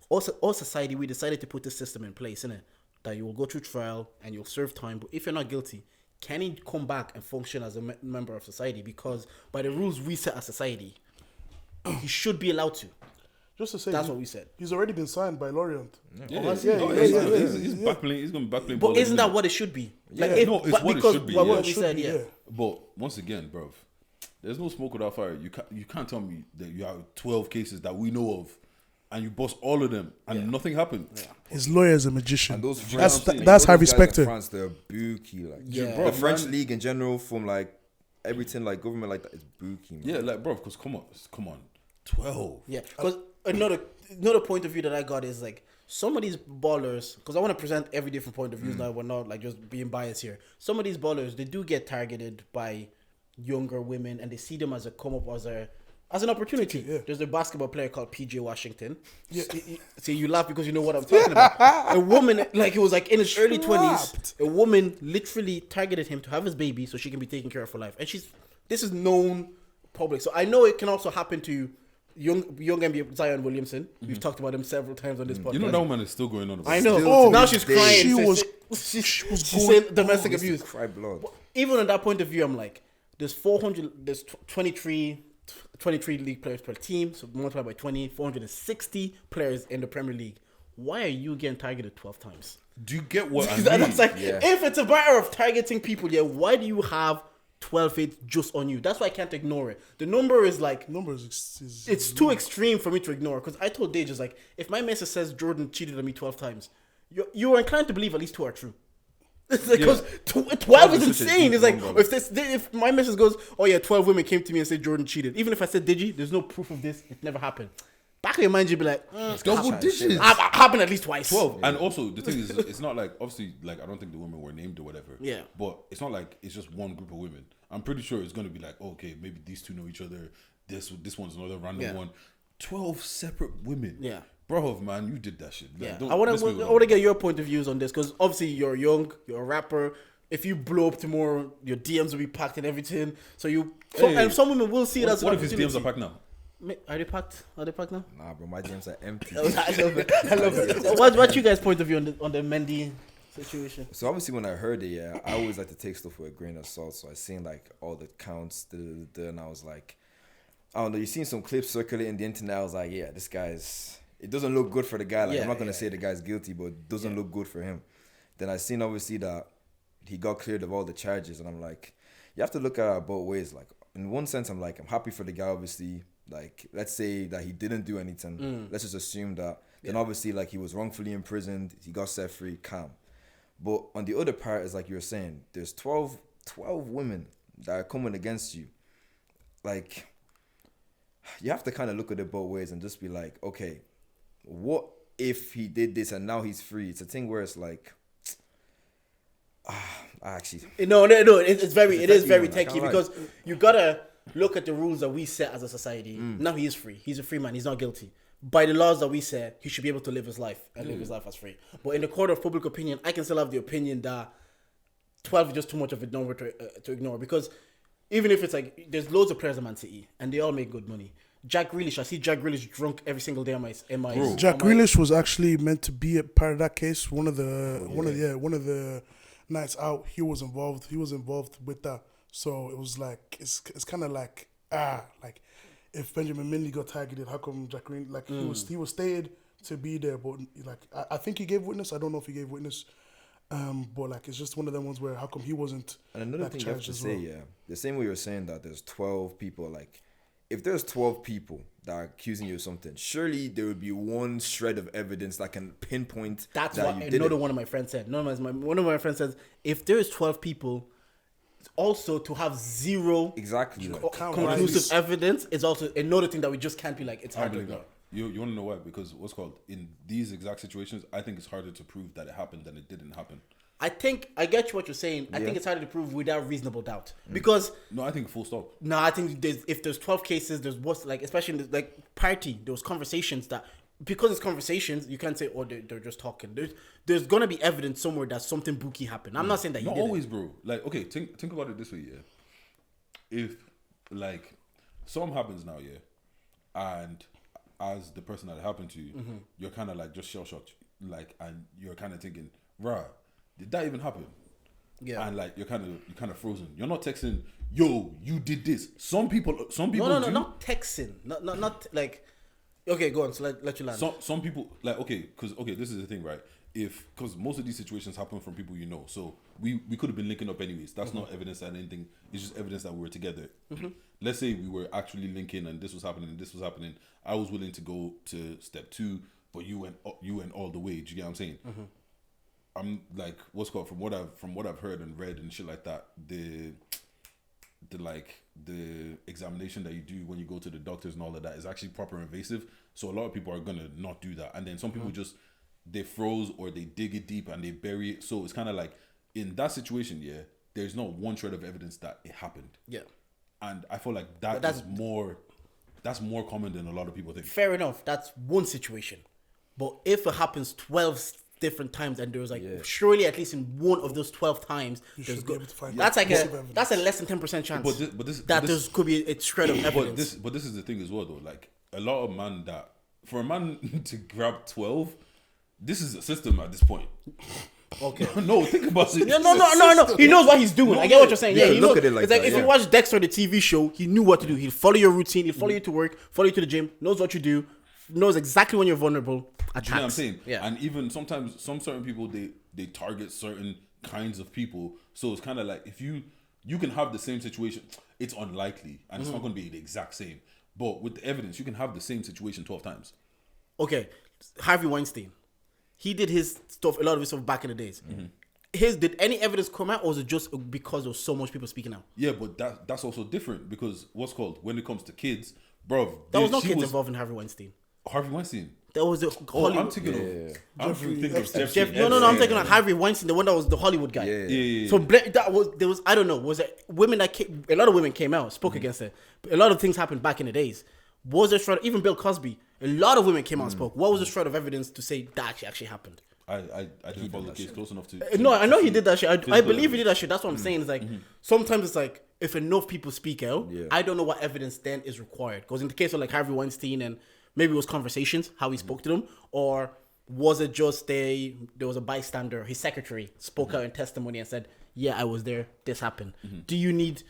all society, we decided to put this system in place, innit? That you will go through trial and you'll serve time. But if you're not guilty, can he come back and function as a member of society? Because by the rules we set as society, he should be allowed to. Just to say, that's what we said. He's already been signed by Lorient. He's back playing. But isn't that what it should be? Like, it's what it should be. What we said, yeah. But once again, bro, there's no smoke without fire. You can't tell me that you have 12 cases that we know of, and you bust all of them, and nothing happened. Yeah. His lawyer is a magician. And those that's how respected. France, they're bookie. Like, yeah. The French league in general, from like everything like government like that, is bookie. Man. Yeah, like bro, because come on, 12. Yeah, because another point of view that I got is like some of these ballers, because I want to present every different point of view now. We're not like just being biased here. Some of these ballers, they do get targeted by younger women, and they see them as a come up as an opportunity. Yeah. There's a basketball player called PJ Washington. Yeah. See, you laugh because you know what I'm talking about. A woman, like it was like in his early 20s, a woman literally targeted him to have his baby so she can be taken care of for life. And this is known public. So I know it can also happen to young NBA Zion Williamson. Mm-hmm. We've talked about him several times on this podcast. You know that woman is still going on about I know. Now she's crying. She was saying domestic abuse. Cry blood. Even on that point of view, I'm like, there's 23 league players per team, so multiplied by 20, 460 players in the Premier League. Why are you getting targeted 12 times? Do you get what I mean? That's like, if it's a matter of targeting people, why do you have 12 hits just on you? That's why I can't ignore it. The number is like, it's too extreme for me to ignore. Because I told Deji, like, if my message says Jordan cheated on me 12 times, you're inclined to believe at least 2 are true. Because 12 is insane. It's like if my message goes, oh yeah, 12 women came to me and said Jordan cheated. Even if I said Deji, there's no proof of this. It never happened. Back in your mind, you'd be like, double digits. Happened at least twice. 12. And also the thing is, it's not like, obviously, like I don't think the women were named or whatever. Yeah. But it's not like it's just one group of women. I'm pretty sure it's gonna be like, okay, maybe these 2 know each other. This one's another random one. 12 separate women. Yeah. Bro, man, you did that shit. Yeah. I want to get your point of views on this because obviously you're young, you're a rapper. If you blow up tomorrow, your DMs will be packed and everything. So and some women will see it as an opportunity. What if his DMs are packed now? Are they packed? Now? Nah, bro, my DMs are empty. I love it. So what's you guys' point of view on the Mendy situation? So obviously when I heard it, I always like to take stuff with a grain of salt. So I seen like all the counts, and I was like, I don't know. You seen some clips circulating the internet. I was like, yeah, this guy's. It doesn't look good for the guy. Like I'm not gonna say the guy's guilty, but it doesn't look good for him. Then I seen obviously that he got cleared of all the charges, and I'm like, you have to look at it both ways. Like in one sense, I'm like, I'm happy for the guy. Obviously, like let's say that he didn't do anything. Let's just assume that. Then obviously, like he was wrongfully imprisoned, he got set free, calm. But on the other part is like you were saying, there's 12 women that are coming against you. Like you have to kind of look at it both ways and just be like, okay. What if he did this and now he's free? It's a thing where it's like, actually, no. It is very techy because you gotta look at the rules that we set as a society. Now he is free. He's a free man. He's not guilty. by the laws that we said, he should be able to live his life and live his life as free. But in the court of public opinion, I can still have the opinion that 12 is just too much of a number to ignore, because even if it's like there's loads of players at Man City and they all make good money. Jack Grealish, I see Jack Grealish drunk every single day on my Jack Grealish was actually meant to be a part of that case. One of the nights out, he was involved. He was involved with that. So it was like it's kind of like like if Benjamin Mendy got targeted, how come Jack Grealish he was stayed to be there, but like I think he gave witness. I don't know if he gave witness. But like it's just one of them ones where how come he wasn't. And another thing you have to say, the same way you're saying that there's 12 people, like if there's 12 people that are accusing you of something, surely there would be one shred of evidence that can pinpoint. That's that what you did another it. one of my friends said. One of my friends says if there is 12 people, also to have zero conclusive evidence is also another thing that we just can't be like it's hard to ignore. You want to know why? Because what's called in these exact situations, I think it's harder to prove that it happened than it didn't happen. I think I get what you're saying. I think it's harder to prove without reasonable doubt because no, I think full stop. No, I think if there's 12 cases, there's what's like especially in the, like party, there was conversations that because it's conversations, you can't say they're just talking. There's gonna be evidence somewhere that something booky happened. I'm not saying that not always, bro. Like okay, think about it this way, yeah. If like something happens now, yeah, and as the person that it happened to you, you're kind of like just shell shocked, like, and you're kind of thinking, "Rah, did that even happen?" Yeah, and like you're kind of frozen. You're not texting, "Yo, you did this." Some people. No, do. not texting. Not like. Okay, go on. So let you land. Some people like because this is the thing, right? Because most of these situations happen from people you know, so we could have been linking up anyways. That's not evidence that anything. It's just evidence that we were together. Let's say we were actually linking and this was happening and this was happening. I was willing to go to step 2, but you went all the way. Do you get what I'm saying? I'm like, what's called from what I've heard and read and shit like that. The examination that you do when you go to the doctors and all of that is actually proper invasive. So a lot of people are gonna not do that, and then some people just they froze or they dig it deep and they bury it. So it's kind of like in that situation, yeah, there's not one shred of evidence that it happened. Yeah, and I feel like that's more common than a lot of people think. Fair enough, that's one situation, but if it happens 12 different times and there's like surely at least in one of those 12 times there's that's a less than 10% chance there could be a shred of evidence. But this is the thing as well though, like a lot of man that for a man to grab 12, this is a system at this point. Okay. No, think about it. No. He knows what he's doing. I get what you're saying. Yeah, he look knows. at it like it's like that, if you watch Dexter, the TV show, he knew what to do. He'll follow your routine. He'll follow you to work, follow you to the gym, knows what you do, knows exactly when you're vulnerable. Attacks. Do you know what I'm saying? Yeah. And even sometimes some certain people they target certain kinds of people. So it's kind of like if you can have the same situation, it's unlikely and it's not going to be the exact same. But with the evidence, you can have the same situation 12 times. Okay, Harvey Weinstein, he did his stuff, a lot of his stuff back in the days. Did any evidence come out, or was it just because there was so much people speaking out? Yeah, but that's also different because what's called when it comes to kids, bro. There was no kids involved in Harvey Weinstein. Harvey Weinstein. There was the Hollywood. I'm thinking of Jeffrey. No, I'm thinking of Harvey Weinstein, the one that was the Hollywood guy. Yeah. So there was I don't know, was it women that came, a lot of women came out, spoke against it. A lot of things happened back in the days. Was there shred? Even Bill Cosby, a lot of women came out and spoke. What was the shred of evidence to say that actually happened? I didn't follow the case close enough to. No, I know he did that shit. I believe he did that shit. That's what I'm saying. It's like sometimes it's like if enough people speak out, I don't know what evidence then is required. Because in the case of like Harvey Weinstein and maybe it was conversations, how he spoke to them, or was it just there was a bystander, his secretary spoke out in testimony and said, yeah, I was there, this happened. Do you need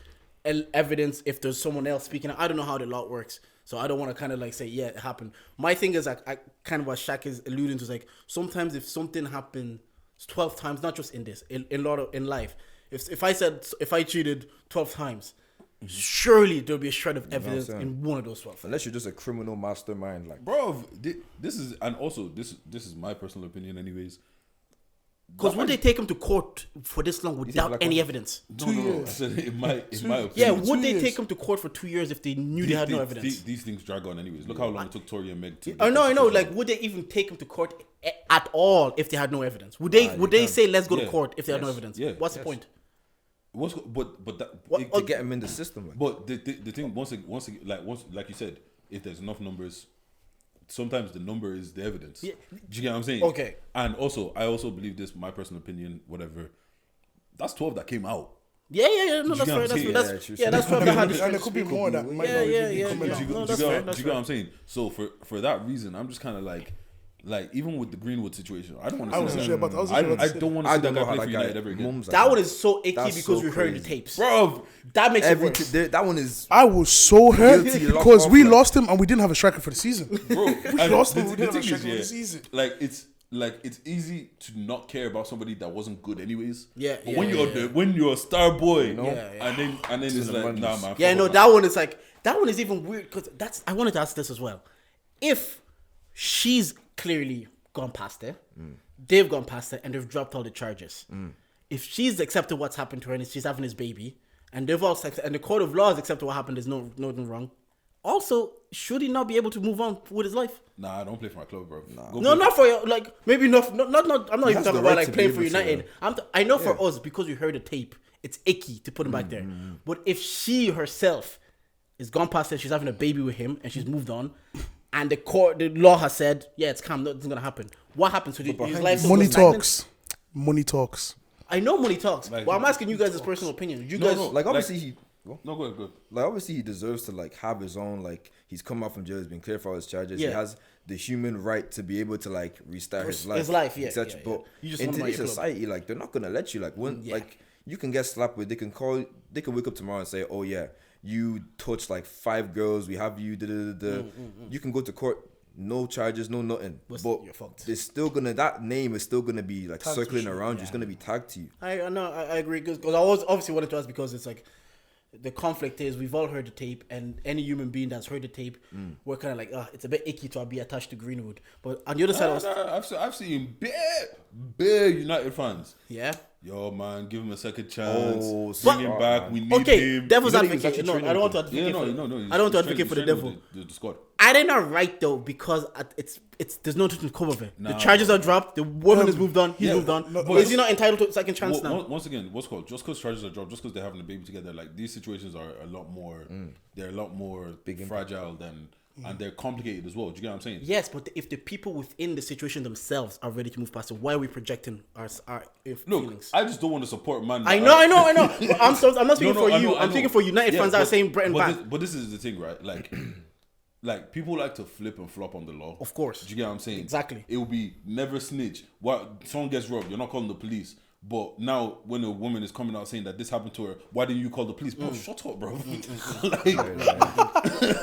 evidence if there's someone else speaking? I don't know how the law works, so I don't want to kind of like say, yeah, it happened. My thing is, I kind of what Shaq is alluding to is like, sometimes if something happened 12 times, not just in this, in life, if I cheated 12 times, surely there'll be a shred of evidence in one of those 12. Unless you're just a criminal mastermind, like bro. This is, and also this is my personal opinion, anyways. Because would they take him to court for this long without any evidence? 2 years. In my opinion. Yeah, would they take him to court for 2 years if they knew they had no evidence? These things drag on, anyways. Look how long it took Tory and Meg to. I know. Like, would they even take him to court at all if they had no evidence? Would they say let's go to court if they had no evidence? Yeah. What's the point? To get him in the system. But the thing once like you said, if there's enough numbers, sometimes the number is the evidence. Yeah. Do you get what I'm saying? Okay. And also, I also believe this, my personal opinion, whatever. That's 12 that came out. Yeah. No, that's get fair. what I'm saying? Yeah, that's fair. That had And there could be more that might not Yeah. even be coming out. No, Do that's you fair. get what I'm saying? So for that reason, I'm just kind of like even with the Greenwood situation, I don't want to. I wasn't sure about that. I don't want to I see that don't know guy how play that for guy United ever again. mums That one is so icky That's because so we heard the crazy. tapes. Bro, That makes it worse. that one is. I was so hurt Guilty, locked because off, we like- lost him and we didn't have a striker for the season. bro. We and lost him. the We didn't have a thing is, striker for the season. it's easy to not care about somebody that wasn't good anyways. Yeah, But yeah, when you're a star boy, Yeah. and then it's the like, madness. nah, man. Yeah, fuck no, all that one is like that one is even weird because I wanted to ask this as well. If she's clearly gone past it, they've gone past it, and they've dropped all the charges. If she's accepted what's happened to her and she's having his baby, and they've all and the court of law has accepted what happened, there's nothing wrong. Also, should he not be able to move on with his life? Nah, I don't play for my club, bro. No, not for your like maybe not. I'm not even has talking the about right like to be playing for able to, United. I know for us because we heard the tape, it's icky to put him back there. But if she herself is gone past it, she's having a baby with him and she's moved on, and the law has said, yeah, it's calm, nothing's gonna happen. What happens to his life? Money goes stagnant? talks. Money talks. I know money talks, Like, but I'm asking you guys' personal opinion. You guys, Like obviously he. No, go ahead. Like obviously he deserves to like have his own, like he's come out from jail, he's been cleared for all his charges. Yeah. He has the human right to be able to like restart his life. Yeah, etc. yeah, yeah. But You just in want him out today's your club. society, like they're not gonna let you like you can get slapped with, they can wake up tomorrow and say, oh yeah, you touched like 5 girls, we have you, you can go to court, no charges, no nothing. But you're fucked. it's still gonna, that name is still gonna be like Tagged to circling you, around you, it's gonna be tagged to you. I know, I agree because I was obviously wanted to ask because it's like the conflict is we've all heard the tape and any human being that's heard the tape, we're kind of like, it's a bit icky to be attached to Greenwood. But on the other side, I've seen big United fans. yeah. Yo, man, give him a second chance. Oh, Bring him back. We need Okay, him. devil's You know he was advocate. actually No, I don't want to training advocate. No. I don't want to advocate for the devil. The squad. I did not right though because it's there's no nothing to come of it. The Nah. charges are dropped. The woman has moved on. He's yeah, moved on. no, But is he not entitled to a second chance now? Once again, what's called just because charges are dropped, just because they're having a baby together, like these situations are a lot more. They're a lot more fragile than, and they're complicated as well. Do you get what I'm saying? Yes, but if the people within the situation themselves are ready to move past it, why are we projecting our Look, feelings? I just don't want to support man. I know. I'm not speaking for you. I'm speaking for United fans that are saying Breton back. But this is the thing, right? Like, like people like to flip and flop on the law. Of course. Do you get what I'm saying? Exactly. It will be never snitch. What someone gets robbed, you're not calling the police. But now, when a woman is coming out saying that this happened to her, why didn't you call the police? Bro, shut up, bro.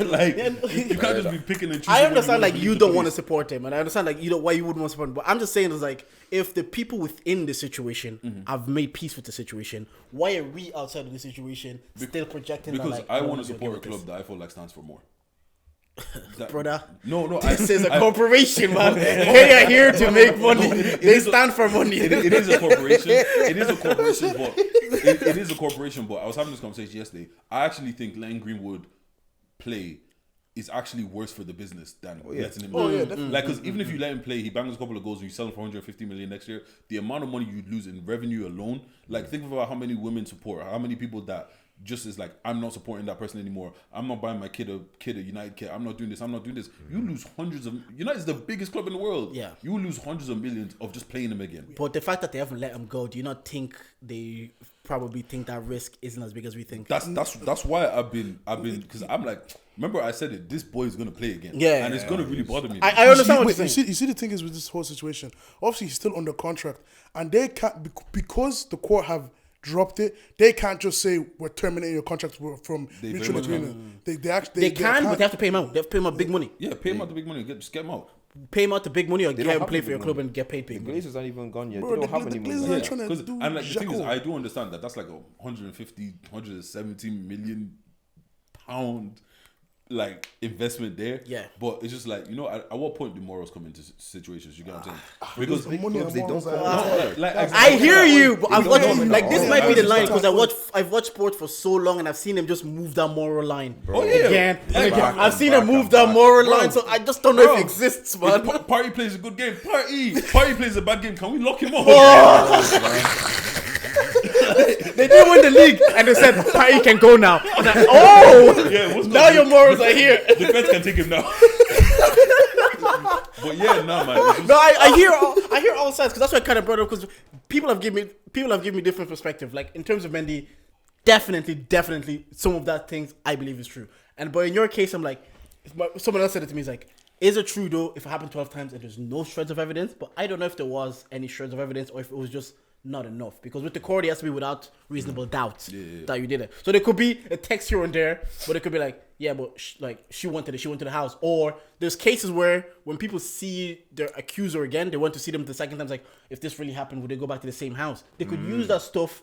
like you can't just be picking and choosing. I understand like when you believe don't the want to police. support him, and I understand like why you wouldn't want to support him. But I'm just saying is like if the people within the situation have made peace with the situation, why are we outside of the situation still projecting? Because that, like, I oh, want we're to gonna support a get club this? that I feel like stands for more. That- Brother. No, This is a corporation, man. They are here to make money. They stand for money. It is a corporation. It is a corporation, but it is a corporation. But I was having this conversation yesterday. I actually think letting Greenwood play is actually worse for the business than letting him. Oh, yeah, play. definitely. Like, because even if you let him play, he bangs a couple of goals, and you sell him for 150 million next year. The amount of money you'd lose in revenue alone. Like, think about how many women support, how many people that just is like, I'm not supporting that person anymore. I'm not buying my kid a United kit. I'm not doing this. You lose hundreds of. United is the biggest club in the world. Yeah. You will lose hundreds of millions of just playing him again. But the fact that they haven't let him go, do you not think they probably think that risk isn't as big as we think? That's why I've been because I'm like, remember I said it. This boy is gonna play again. Yeah. and it's gonna really bother me. I understand what you're You saying. see the thing is with this whole situation. Obviously, he's still under contract, and they can't because the court have dropped it. They can't just say we're terminating your contract from They mutual very much agreement. They actually They can, but they have to pay him out. They have to pay him out big money. Yeah, pay him out the big money. Just get him out. Pay him out the big money or get don't him have play the for your big club money. and get paid The big money. Glazers aren't even gone yet. Bro, They don't the have any Glazers money. are trying to do And like the thing is, Jaco. I do understand that that's like a 150, 170 million pound like investment there. Yeah. But it's just like, at what point do morals come into situations? You get what I'm saying? Because The money clubs, and they don't morals are- come no, like, I hear you, but I've don't watched know, like this no. might be the line That's because I've watched sports for so long and I've seen him just move that moral line Oh, yeah. again. Yeah, and again. back I've and seen back him move and that back. moral Bro. line, so I just don't know if Bro. it exists, man. If Party plays a good game. Party plays a bad game. Can we lock him up? They didn't win the league, and they said Party can go now. I was like, oh, Yeah, what's now your morals are here. The feds can take him now. But yeah, no, man. It's just- No, I hear all sides because that's what I kind of brought up because people have given me different perspective. Like in terms of Mendy, definitely some of that things I believe is true. But in your case, I'm like, someone else said it to me. It's like, is it true though if it happened 12 times and there's no shreds of evidence? But I don't know if there was any shreds of evidence or if it was just not enough, because with the court it has to be without reasonable doubt that you did it. So there could be a text here and there, but it could be like, yeah, but she wanted it, she went to the house. Or there's cases where when people see their accuser again, they want to see them the second time. It's like, if this really happened, would they go back to the same house? They could use that stuff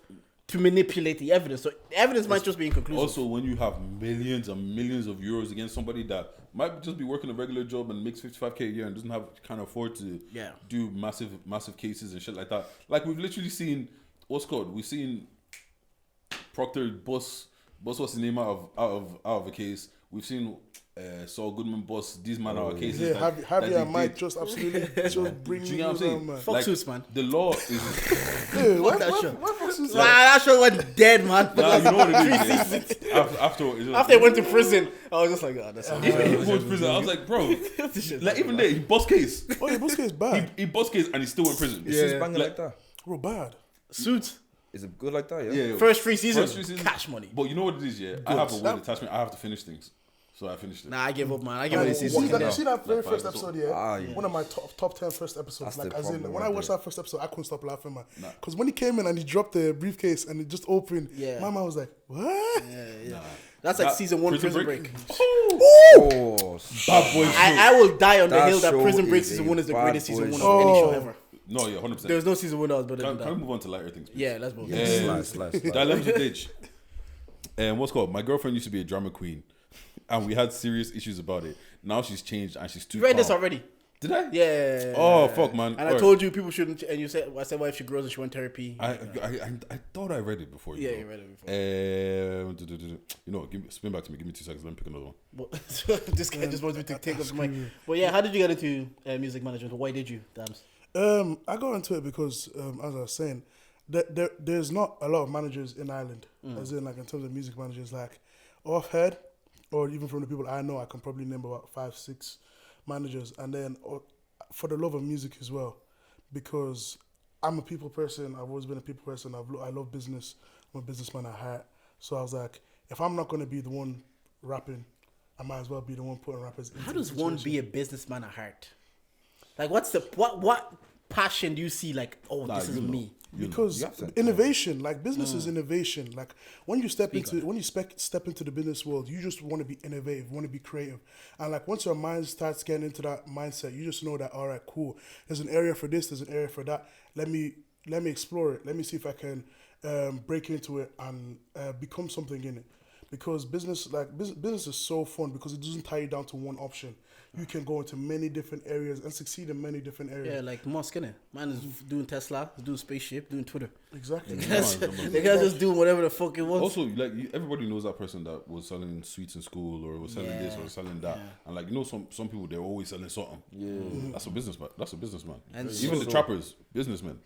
to manipulate the evidence. So the evidence might just be inconclusive. Also, when you have millions and millions of euros against somebody that might just be working a regular job and makes 55k a year and can't afford to do massive cases and shit like that. Like we've literally seen, we've seen Proctor bust what's his name out of a case. We've seen Saul Goodman bust these man out of cases. Yeah, Javier and Mike just absolutely just bring you know what I'm saying? man. Fuck suits, man. The law is Hey, what that Fuck show. suits? That show went dead, man. nah, you know what it is. Yeah. After he went to prison, I was just like, oh, that's even he went to prison, I was like, bro, like even there, he bust case. Oh, yeah, Busquets is bad. He bust case and he's still in prison. It's just banging like that. Bro, bad. Suits. Is it good like that? Yeah. First three seasons, cash money. But you know what it is, yeah? I have a weird attachment. I have to finish things. So I finished it. Nah, I gave up, man. I gave up this You season. see that very Like first 5 episode, yeah. One of my top 10 first episodes. That's Like, the as in, problem when right I watched there. that first episode, I couldn't stop laughing, man. Because when he came in and he dropped the briefcase and it just opened, my man was like, what? Yeah. That's like season 1 Prison Break. Oh, Bad boy. I will die on the That hill that show Prison Break is season a 1 is the bad greatest season boy 1 show. of any show ever. No, yeah, 100%. There's no season 1 that was better than Can we that. move on to lighter things, please? Yeah, let's move. slice. Dilemmas with Deji. And what's called? My girlfriend used to be a drama queen, and we had serious issues about it. Now she's changed and she's too. You read this calm. already? Did I? Yeah. Oh fuck, man! And I told you people shouldn't. And you said, I said, well, if she grows and she went therapy. I thought I read it before. Yeah, know. you read it before. You know, spin back to me. Give me 2 seconds. Let me pick another one. This guy just wants me to take up the mic. But yeah, how did you get into music management? Why did you, Damz? I got into it because, as I was saying, there's not a lot of managers in Ireland, as in like in terms of music managers. Like off head, or even from the people I know, I can probably name about 5-6 managers. And then for the love of music as well, because I'm a people person. I've always been a people person. I love business. I'm a businessman at heart. So I was like, if I'm not going to be the one rapping, I might as well be the one putting rappers into How does the one situation. be a businessman at heart? Like, what passion do you see? Like, this is me. Because You have to- innovation, like business is innovation. Like when you step into the business world, you just want to be innovative, want to be creative, and like once your mind starts getting into that mindset, you just know that all right, cool. There's an area for this, there's an area for that. Let me explore it. Let me see if I can break into it and become something in it. Because business is so fun because it doesn't tie you down to one option. You can go into many different areas and succeed in many different areas. Yeah, like Musk, innit? Man is doing Tesla, he's doing spaceship, doing Twitter. Exactly. The guy's just doing whatever the fuck it wants. Also, like everybody knows that person that was selling sweets in school or was selling this or selling that, and like some people they're always selling something. Yeah, that's a businessman. That's a businessman. And Even the trappers, businessmen.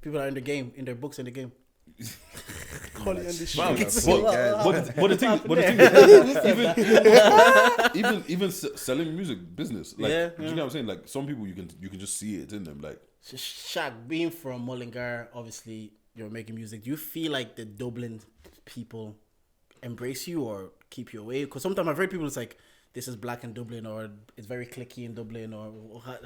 People are in the game, in their books in the game. Holly and this Man, shit. but the thing is, even selling music business, like do you know what I'm saying? Like some people you can just see it in them. Like Shaq, being from Mullingar, obviously you're making music. Do you feel like the Dublin people embrace you or keep you away? Because sometimes I've heard people it's like, this is black in Dublin, or it's very cliquey in Dublin, or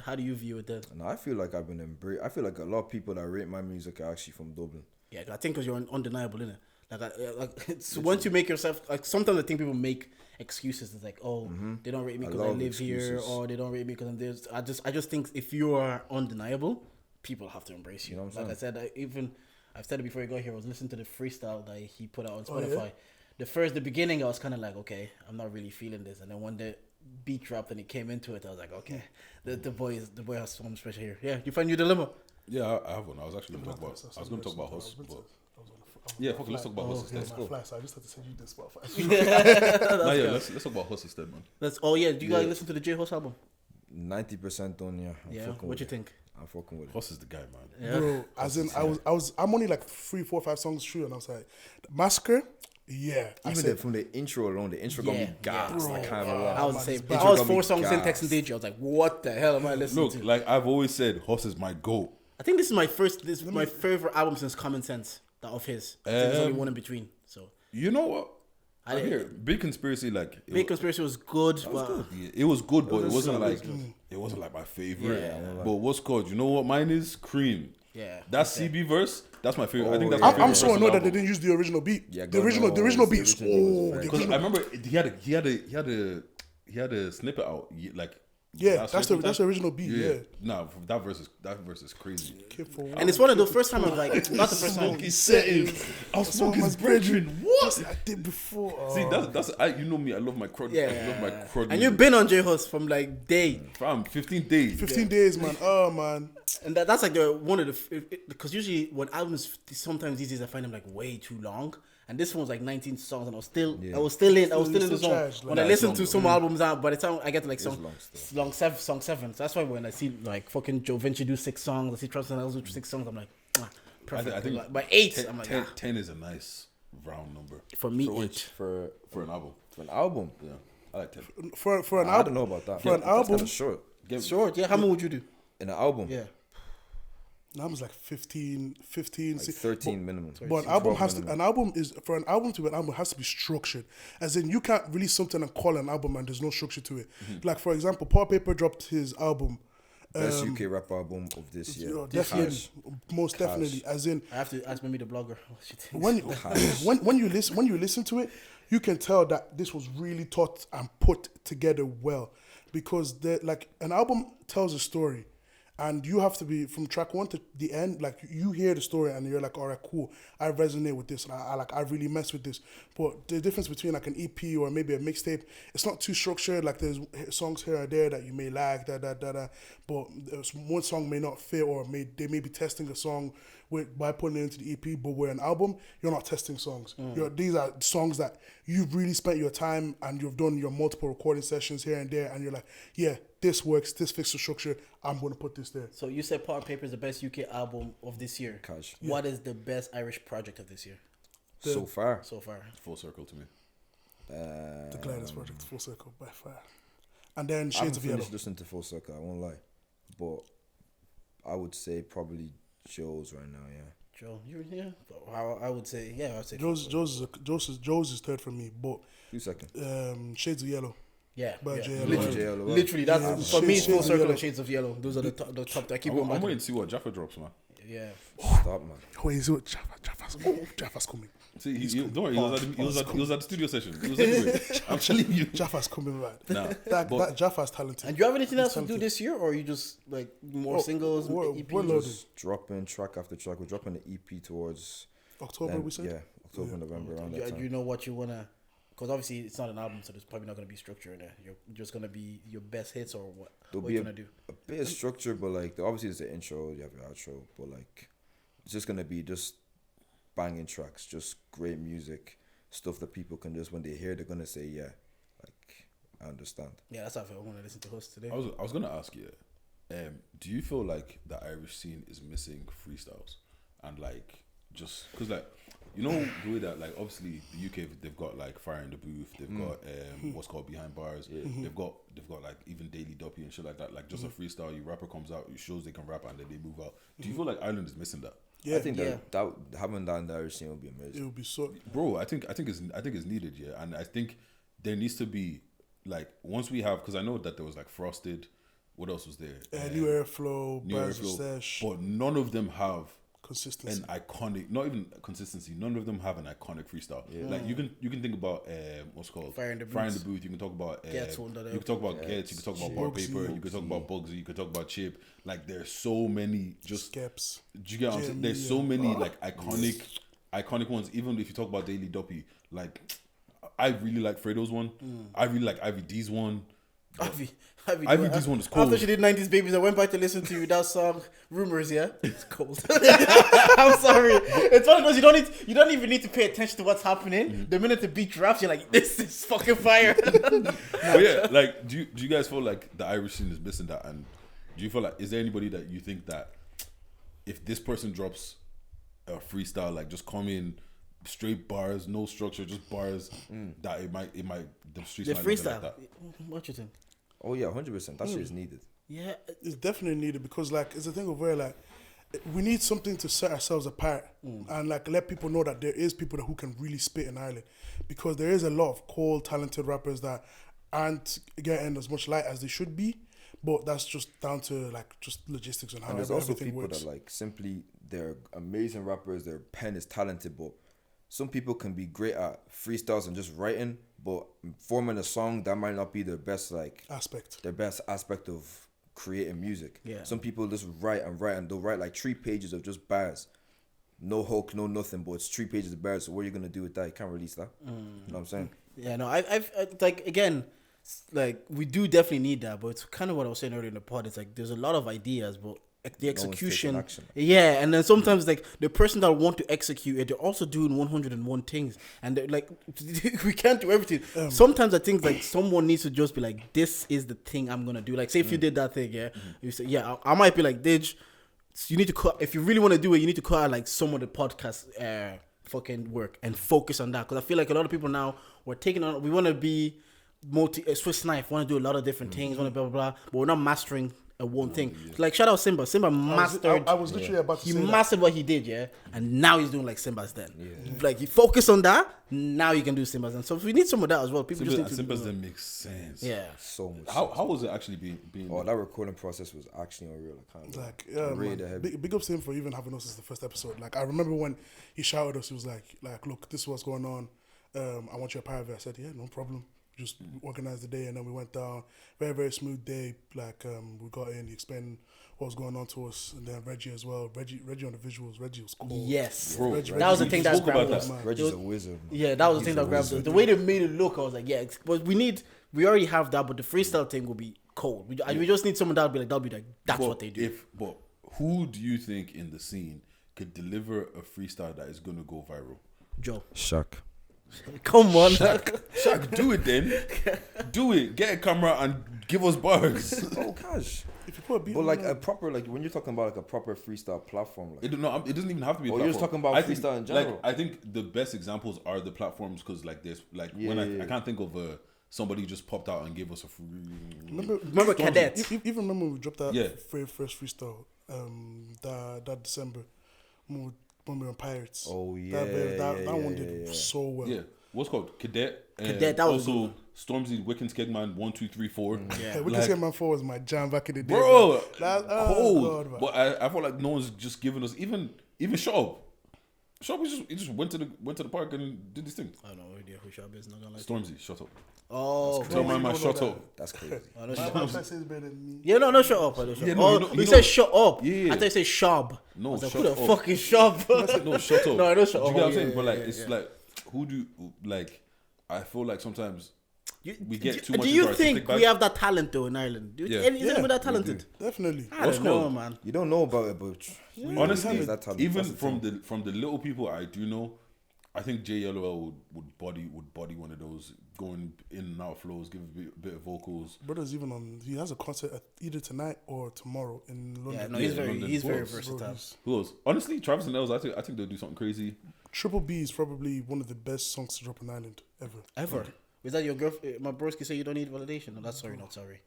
how do you view it then? No, I feel like I've been embraced. I feel like a lot of people that rate my music are actually from Dublin. Yeah, I think because you're undeniable, innit? So once you make yourself, like sometimes I think people make excuses. It's like, they don't rate me because I live here, or they don't rate me because I'm this. I just think if you are undeniable, people have to embrace you. You know what I'm like saying? I said, I've said it before you got here. I was listening to the freestyle that he put out on Spotify. The beginning, I was kind of like, okay, I'm not really feeling this, and then when the beat dropped and he came into it, I was like, okay, the boy has something special here. Yeah, you find your dilemma. yeah, I have one. I was actually going to talk about. I was going to talk about Hus, but yeah, fuck it. Let's talk about Hus instead. My fly, so I just had to send you this Spotify. Let's talk about Hus instead, man. Do you guys listen to the J Hus album? 90% done, yeah. Yeah, what you think? I'm fucking with it. Hoss is the guy, man. Yeah. Bro, as in, I'm only like 3, 4, 5 songs through, and I was like, Massacre, yeah. Even from the intro alone, the intro got me gassed. Bro, I can't even lie. I was the same. Intro I was got 4 me songs in gassed. texting Deji. I was like, what the hell am I listening Look, to? like I've always said, Hoss is my GOAT. I think this is my favorite album since Common Sense, that of his. I think there's only one in between. So You know what? I I didn't- hear Big Conspiracy, like Big Conspiracy was good, but Yeah, it was good, but it wasn't solid. like it wasn't like my favorite. Yeah. But what's called? You know what mine is? Cream. yeah. That CB verse, that's my favorite. I think Oh, that's yeah. my favorite. I'm so verse on annoyed the that they album. didn't use the original beat. Yeah, the God original knows. beat is The original beat was very Because I remember he had a snippet out like last that's year the sometime. original beat. Yeah. Nah, that verse is crazy. And it's one of the first time I've like not the first time. Smoky settings. I'll smoke his brethren. What? I did before. See, that's you know me. I love my crud. Yeah, I love my crud. and you've been on J Hus from like day, fam 15 days. 15 days, man. Oh man. and that's like the one of the because usually when albums sometimes these days I find them like way too long, and this one was like 19 songs, and I was still in the zone. trash, When like- I listen long, to some albums out, by the time I get to like long song 7, so that's why when I see like fucking Joe Vinci do 6 songs, I see Travis Scott do 6 songs, I'm like, perfect. I think Like, by 8, I'm like, 10 is a nice round number for me, For 8. which? For for an album. an album? Yeah, I like 10. For an I don't album. know about that. For an That's album, kind of short. Short, yeah. How many would you do? In an album, Yeah. an album's like 15, like 13 minimum. But an album 12 has to, minimum. an album is for an album to be an album, it has to be structured. As in, you can't release something and call it an album and there's no structure to it. Like for example, Paul Paper dropped his album. Best UK rap album of this year. You know, definitely, Cash. most definitely. As in, I have to ask maybe the blogger what she thinks. when you listen to it, you can tell that this was really thought and put together well, because like an album tells a story, and you have to be from track 1 to the end. Like you hear the story and you're like, all right, cool, I resonate with this, and I really mess with this. But the difference between like an EP or maybe a mixtape, it's not too structured. Like there's songs here or there that you may like, but one song may not fit, or they may be testing a song by putting it into the EP. But with an album, you're not testing songs. These are songs that you've really spent your time and you've done your multiple recording sessions here and there, and you're like, yeah, this works, this fits the structure, I'm going to put this there. So you said Paul Paper is the best UK album of this year. Cash. What is the best Irish project of this year So far. so far? Full circle to me. The Gladys Project, Full Circle, by far. And then I Shades haven't of Yellow. finished listening to Full Circle, I won't lie. But I would say probably Joe's right now, yeah. Joe, yeah. I would say, yeah, I would say. Joe's is third for me, but 2 seconds. Shades of Yellow. Yeah, By yeah. JLO. Literally, that's Yeah, for me. Shades Full of Circle Yellow. and Shades of Yellow. Those are the top. I keep I'm going back. waiting to see what Jaffa drops, man. Yeah. Stop, man. Wait, is it Jaffa's coming. See, don't worry. He was at the studio session. He was everywhere. I'm telling you. Jaffa's coming, man. Nah, That Jaffa's talented. And do you have anything else to do talented. this year, or are you just like more singles, E we're EPs? loaded. Just dropping track after track. We're dropping the EP towards October, then- we said? Yeah, October, November, around that Do time. you know what you wanna? Because obviously it's not an album, so there's probably not gonna be structure in there. You're just gonna be your best hits, or what? There'll What be you gonna do? a bit of structure, but like obviously there's the intro, you have your outro, but like it's just gonna be just banging tracks, just great music, stuff that people can just when they hear they're gonna say, yeah, like I understand. Yeah, that's how I feel. I want to listen to host today. I was gonna ask you, do you feel like the Irish scene is missing freestyles and like just because like you know the way that like obviously the UK they've got like Fire in the Booth, they've got what's called Behind Bars, they've got like even Daily Duppy and shit like that, like just a freestyle. Your rapper comes out, it shows they can rap, and then they move out. Do you feel like Ireland is missing that? Yeah, I think that having that in the Irish scene would be it amazing. would be so. Bro, I think it's needed, yeah, and I think there needs to be like once we have because I know that there was like Frosted, what else was there? New Airflow, New Bars of Airflow, Stash, but none of them have consistency. an iconic, not even consistency. None of them have an iconic freestyle. Like you can think about what's called Fire in the Booth. You can talk about Gets one that you can talk about Gets. You can talk about Bar Bugsy. Paper. You can talk about Bugsy. You can talk about Chip. Like there's so many just. Skeps. Do you get what I'm saying? There's so many like iconic ones. Even if you talk about Daily Duppy, like I really like Fredo's one. I really like Ivy D's one. Ivy D's one is cold. After she did 90s Babies, I went back to listen to that song, Rumors, yeah? It's cold. I'm sorry. It's one of those, you don't even need to pay attention to what's happening. The minute the beat drops, you're like, this is fucking fire. But yeah, like do you guys feel like the Irish scene is missing that? And Do you feel like, is there anybody that you think that if this person drops a freestyle, like just come in straight bars, no structure, just bars, that it might the streets The might look freestyle. like that? What you think? Oh yeah, 100%. That shit is needed. Yeah, It's definitely needed because like it's a thing of where like we need something to set ourselves apart and like let people know that there is people who can really spit in Ireland, because there is a lot of cool, talented rappers that aren't getting as much light as they should be, but that's just down to like just logistics and how And there's also everything people works. that like simply they're amazing rappers. Their pen is talented, but some people can be great at freestyles and just writing, but forming a song that might not be their best their best aspect of creating music. Yeah. Some people just write and they'll write like 3 pages of just bars. No hook, no nothing, but it's 3 pages of bars. So what are you gonna do with that? You can't release that. You know what I'm saying? yeah. No, I've like again, like we do definitely need that, but it's kind of what I was saying earlier in the pod. It's like there's a lot of ideas, but the execution, action. yeah, and then sometimes like the person that want to execute it, they're also doing 101 things, and they're like, we can't do everything. Sometimes I think like someone needs to just be like, this is the thing I'm gonna do. Like, say if you did that thing, yeah, you say, yeah, I might be like, Dej, you need to cut. If you really want to do it, you need to cut out like some of the podcast fucking work and focus on that, because I feel like a lot of people now we're taking on. We want to be Swiss knife, want to do a lot of different things, want to blah blah blah, but we're not mastering one thing. Like shout out Simba. Simba mastered. I was literally about to He say mastered what he did, yeah, and now he's doing like Simba's then. Like you focus on that, now you can do Simba's then. So if we need some of that as well, people just need to. Simba's then makes sense. Yeah. So much. How was it actually being? Oh, that recording process was actually unreal. I can't lie. Like, yeah, Rated man. heavy. Big ups to him for even having us as the first episode. Like, I remember when he shouted us, he was like, look, this is what's going on. I want you a part of it. I said, yeah, no problem. Just organized the day, and then we went down. Very, very smooth day. Like, we got in, he explained what was going on to us, and then Reggie as well. Reggie on the visuals. Reggie was cool. Yes, Bro, Reggie that was the thing that spoke about grabbed us. that. Reggie's a wizard. Man. Yeah, that was the He's thing a that grabbed us. wizard. The way they made it look, I was like, yeah, but we already have that, but the freestyle thing will be cold. We just need someone that'll be like, that's But what they do. But who do you think in the scene could deliver a freestyle that is gonna go viral? Joe, Shaq. come on. Shaq, do it then. Do it. Get a camera and give us bars. Oh, gosh. If you put a beat But on like there- a proper, like when you're talking about like a proper freestyle platform, like It doesn't even have to be. A Oh, you're just platform. talking about I think, freestyle in general. Like, I think the best examples are the platforms, because like there's like I can't think of somebody who just popped out and gave us a free. Remember Cadet? Even remember when we dropped that Yeah. very first freestyle, that December, when we were on Pirates. Oh, yeah, that yeah, one yeah, did yeah. so well. Yeah, what's it called Cadet? Cadet, that was also Stormzy, Wickens, Kegman, 1, 2, 3, 4. Yeah. Hey, we can say Man 4 was my jam back in the day. Bro, man. Oh, cold. God, man. But I feel like no one's just giving us even Shut Up. Shut Up, he just went to the park and did this thing. I have no idea who Shab is, not gonna lie. Stormzy, shut up. Oh, Tell my you man, don't shut know up. that's crazy. I know My Shab. man says better than me. Yeah, no, shut up. I don't shut Yeah, up. no, Oh, you know- you you said know- shut up. Yeah. I thought you said shab. No, I was like, shut who the up. fuck is shab? No, shut up. No, I don't shut Do up. you get what I'm Yeah, saying? But like, yeah, it's yeah. like, who do like? I feel like sometimes we do, get too much. do you into our think artistic we bag. have that talent though in Ireland? Do you, Yeah. is anyone that talented? Definitely. I don't know, man. You don't know about it, but Honestly, Is that talent? even That's the from the little people I do know, I think JLOL would body one of those, going in and out of flows, give a bit of vocals. Brother's even on. He has a concert either tonight or tomorrow in London. Yeah, no, Yeah, he's very London. he's very Who else? versatile. Who else? Honestly, Travis and Els, I think they'll do something crazy. Triple B is probably one of the best songs to drop in Ireland ever. Ever. Is that your girlfriend? My broski say you don't need validation. No, that's sorry, not sorry.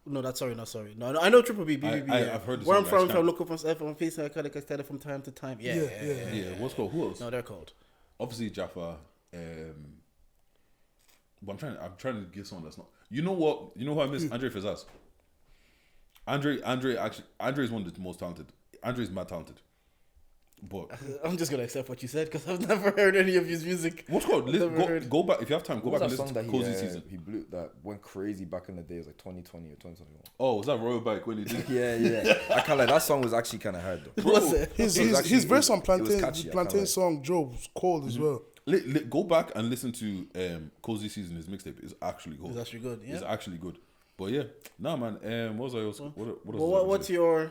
No, that's sorry, not sorry. No, I know Triple B, BBB. yeah. I've heard the Where I'm song, I from, just if I can't- look up on stuff on Facebook, I kind of get from time to time. Yeah. Yeah, what's called? Who else? No, they're called. Obviously Jaffa. But I'm trying to get someone that's not. You know what? You know who I miss? Andre Fazaz. Andre is one of the most talented. Andre's mad talented. But I'm just gonna accept what you said because I've never heard any of his music. what's called? I've never heard. Go back if you have time. Go what back was and that listen song to that Cozy Season. he blew that went crazy back in the day? It was like 2020 or 2021. Oh, was that Royal Bike when he did? Yeah. I can't lie. That song was actually kind of hard though. What's it? His It was his, actually- his verse on it was Plantain catchy, I can't Plantain lie. song Joe was cold as well. Go back and listen to Cozy Season. His mixtape is actually good. It's actually good. It's Yeah. actually good. But yeah, nah, man. What was I also? What else Well, was I gonna what's say? your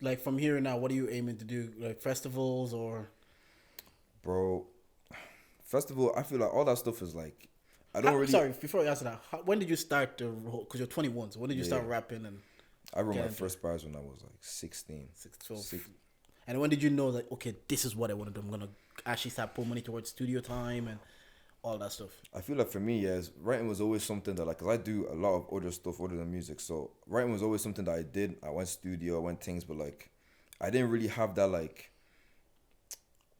like from here and now? What are you aiming to do? Like festivals or? Bro, festival, I feel like all that stuff is like, I don't really. Sorry, before I answer that, when did you start the? Because you're 21, so when did you start rapping and? I wrote get my into first bars when I was like 16. 12. Six- And when did you know that, okay, this is what I want to do? I'm going to actually start putting money towards studio time and all that stuff. I feel like for me, writing was always something that, like, cause I do a lot of other stuff other than music. So writing was always something that I did. I went studio, I went things, but like, I didn't really have that, like,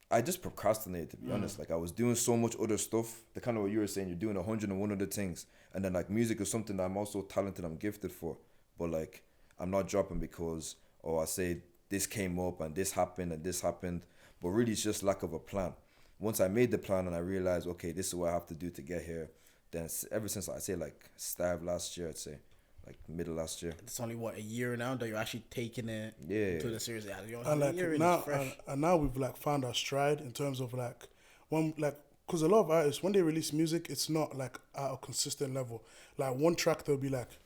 I just procrastinated, to be honest. Like, I was doing so much other stuff. The kind of what you were saying, you're doing 101 other things. And then, like, music is something that I'm also talented, I'm gifted for. But, like, I'm not dropping because, I say this came up and this happened and this happened. But really, it's just lack of a plan. Once I made the plan and I realized, okay, this is what I have to do to get here, then ever since, I say, like, start of last year, I'd say, like, middle last year. It's only, what, a year now that you're actually taking it to the serious. And like now we've like found our stride in terms of like because a lot of artists, when they release music, it's not like at a consistent level. Like one track they'll be like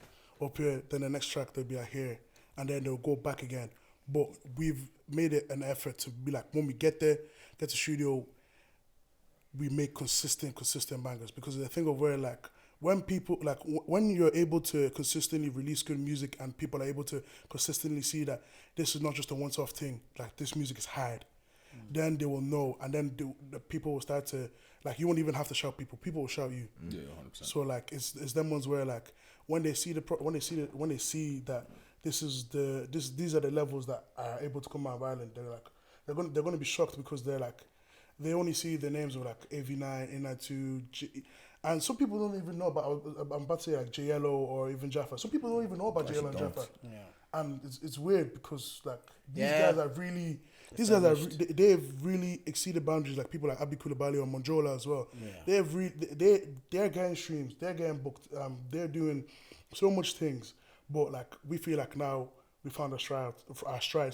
up here, then the next track they'll be like here, and then they'll go back again. But we've made it an effort to be like, when we get there, get to studio, we make consistent bangers, because the thing of where like, when people, like, when you're able to consistently release good music and people are able to consistently see that this is not just a once-off thing, like, this music is hard, then they will know, and then the people will start to, like, you won't even have to shout people will shout you. Yeah, 100%. So, like, it's them ones where, like, when they see when they see that these are the levels that are able to come out of Ireland, they're like, they're gonna be shocked, because they're like, they only see the names of like AV9, A92, and some people don't even know about, I'm about to say like J-Yellow or even Jaffa. Some people don't even know about J-Yellow and Jaffa. Yeah. And it's weird, because like these Yeah. guys are really, they've really exceeded boundaries. Like people like Abi Coulibaly or Monjola as well. Yeah. They're getting streams, they're getting booked, they're doing so much things. But like, we feel like now we found our stride.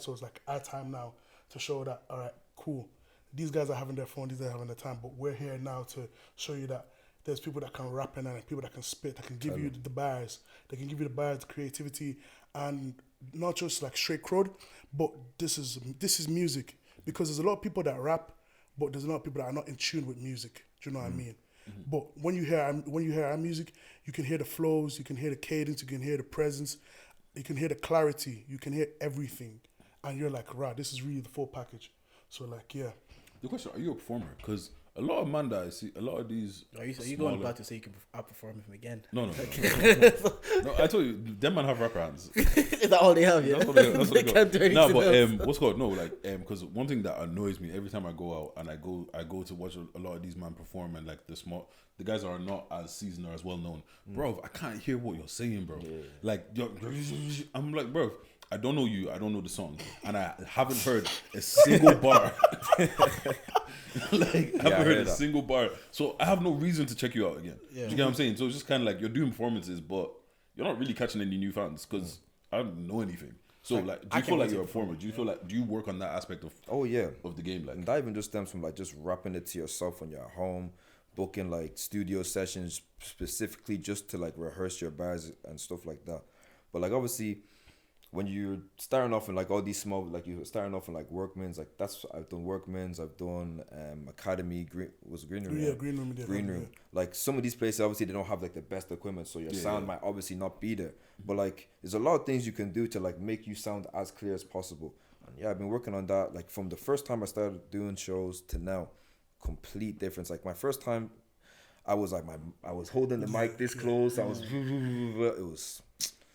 So it's like our time now to show that, all right, cool. These guys are having their fun, these guys are having their time, but we're here now to show you that there's people that can rap and people that can spit, that can give you the bars, they can give you the bars, the creativity, and not just like straight crowd, but this is music. Because there's a lot of people that rap, but there's a lot of people that are not in tune with music. Do you know what I mean? But when you hear our music, you can hear the flows, you can hear the cadence, you can hear the presence, you can hear the clarity, you can hear everything, and you're like, right, this is really the full package. So like, yeah. The question: are you a performer? Because a lot of man that I see, a lot of these. Are you going about to say you can outperform him again? No. No, I told you, them man have rapper hands. Is that all they have? Yeah. That's what they can't do anything No, but else. what's called because one thing that annoys me every time I go out and I go to watch a lot of these men perform, and like the guys are not as seasoned or as well known, bro. I can't hear what you're saying, bro. Yeah. Like I'm like, bro, I don't know you, I don't know the song, and I haven't heard a single bar. Like, I haven't heard a single bar, so I have no reason to check you out again. Yeah. Do you get what I'm saying? So it's just kind of like you're doing performances, but you're not really catching any new fans, because I don't know anything. So like, do you feel like you're a performer? Do you feel like, do you work on that aspect of of the game? Like, and that even just stems from like just rapping it to yourself when you're at home, booking like studio sessions specifically just to like rehearse your bars and stuff like that. But like, obviously, when you're starting off in like all these small, like you're starting off in like Workman's, like I've done Workman's, I've done Academy, Green Room. Yeah, Green Room. Green Room. Like some of these places, obviously they don't have like the best equipment, so your sound might obviously not be there. But like, there's a lot of things you can do to like make you sound as clear as possible. And yeah, I've been working on that. Like from the first time I started doing shows to now, complete difference. Like my first time, I was holding the mic this close. I was, it was.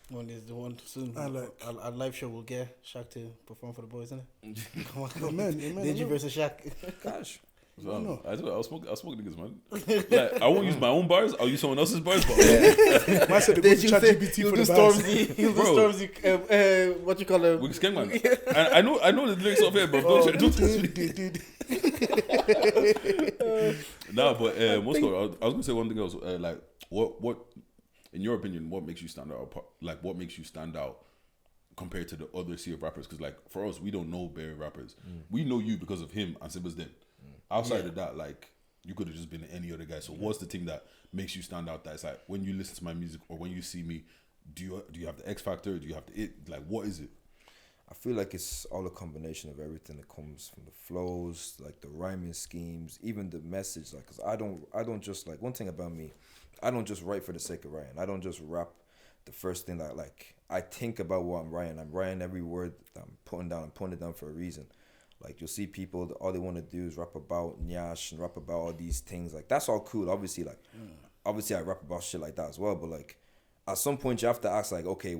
One is the one soon. A live show will get Shaq to perform for the boys, isn't it? Come on, Amen. Deji versus Shaq. Gosh. I'll smoke niggas, man. Like, I won't use my own bars. I'll use someone else's bars. But I said to go to ChatGPT for the bars. He'll do Stormzy. What you call him? With Skengman. And I know the lyrics off here, bro. Nah, but what's called? I was gonna say one thing else. Like, what in your opinion, what makes you stand out? Like, what makes you stand out compared to the other sea of rappers? Because like for us, we don't know bare rappers. We know you because of him and Simba's Den. Outside of that, like, you could have just been any other guy. So what's the thing that makes you stand out? That's like, when you listen to my music or when you see me, do you have the X factor? Do you have the it? Like, what is it? I feel like it's all a combination of everything that comes from the flows, like the rhyming schemes, even the message. Like, cause I don't just, like, one thing about me, I don't just write for the sake of writing. I don't just rap the first thing that like I think about what I'm writing every word that I'm putting it down for a reason. Like you'll see people all they want to do is rap about Nyash and rap about all these things. Like that's all cool. Obviously, like obviously I rap about shit like that as well. But like at some point you have to ask like, okay,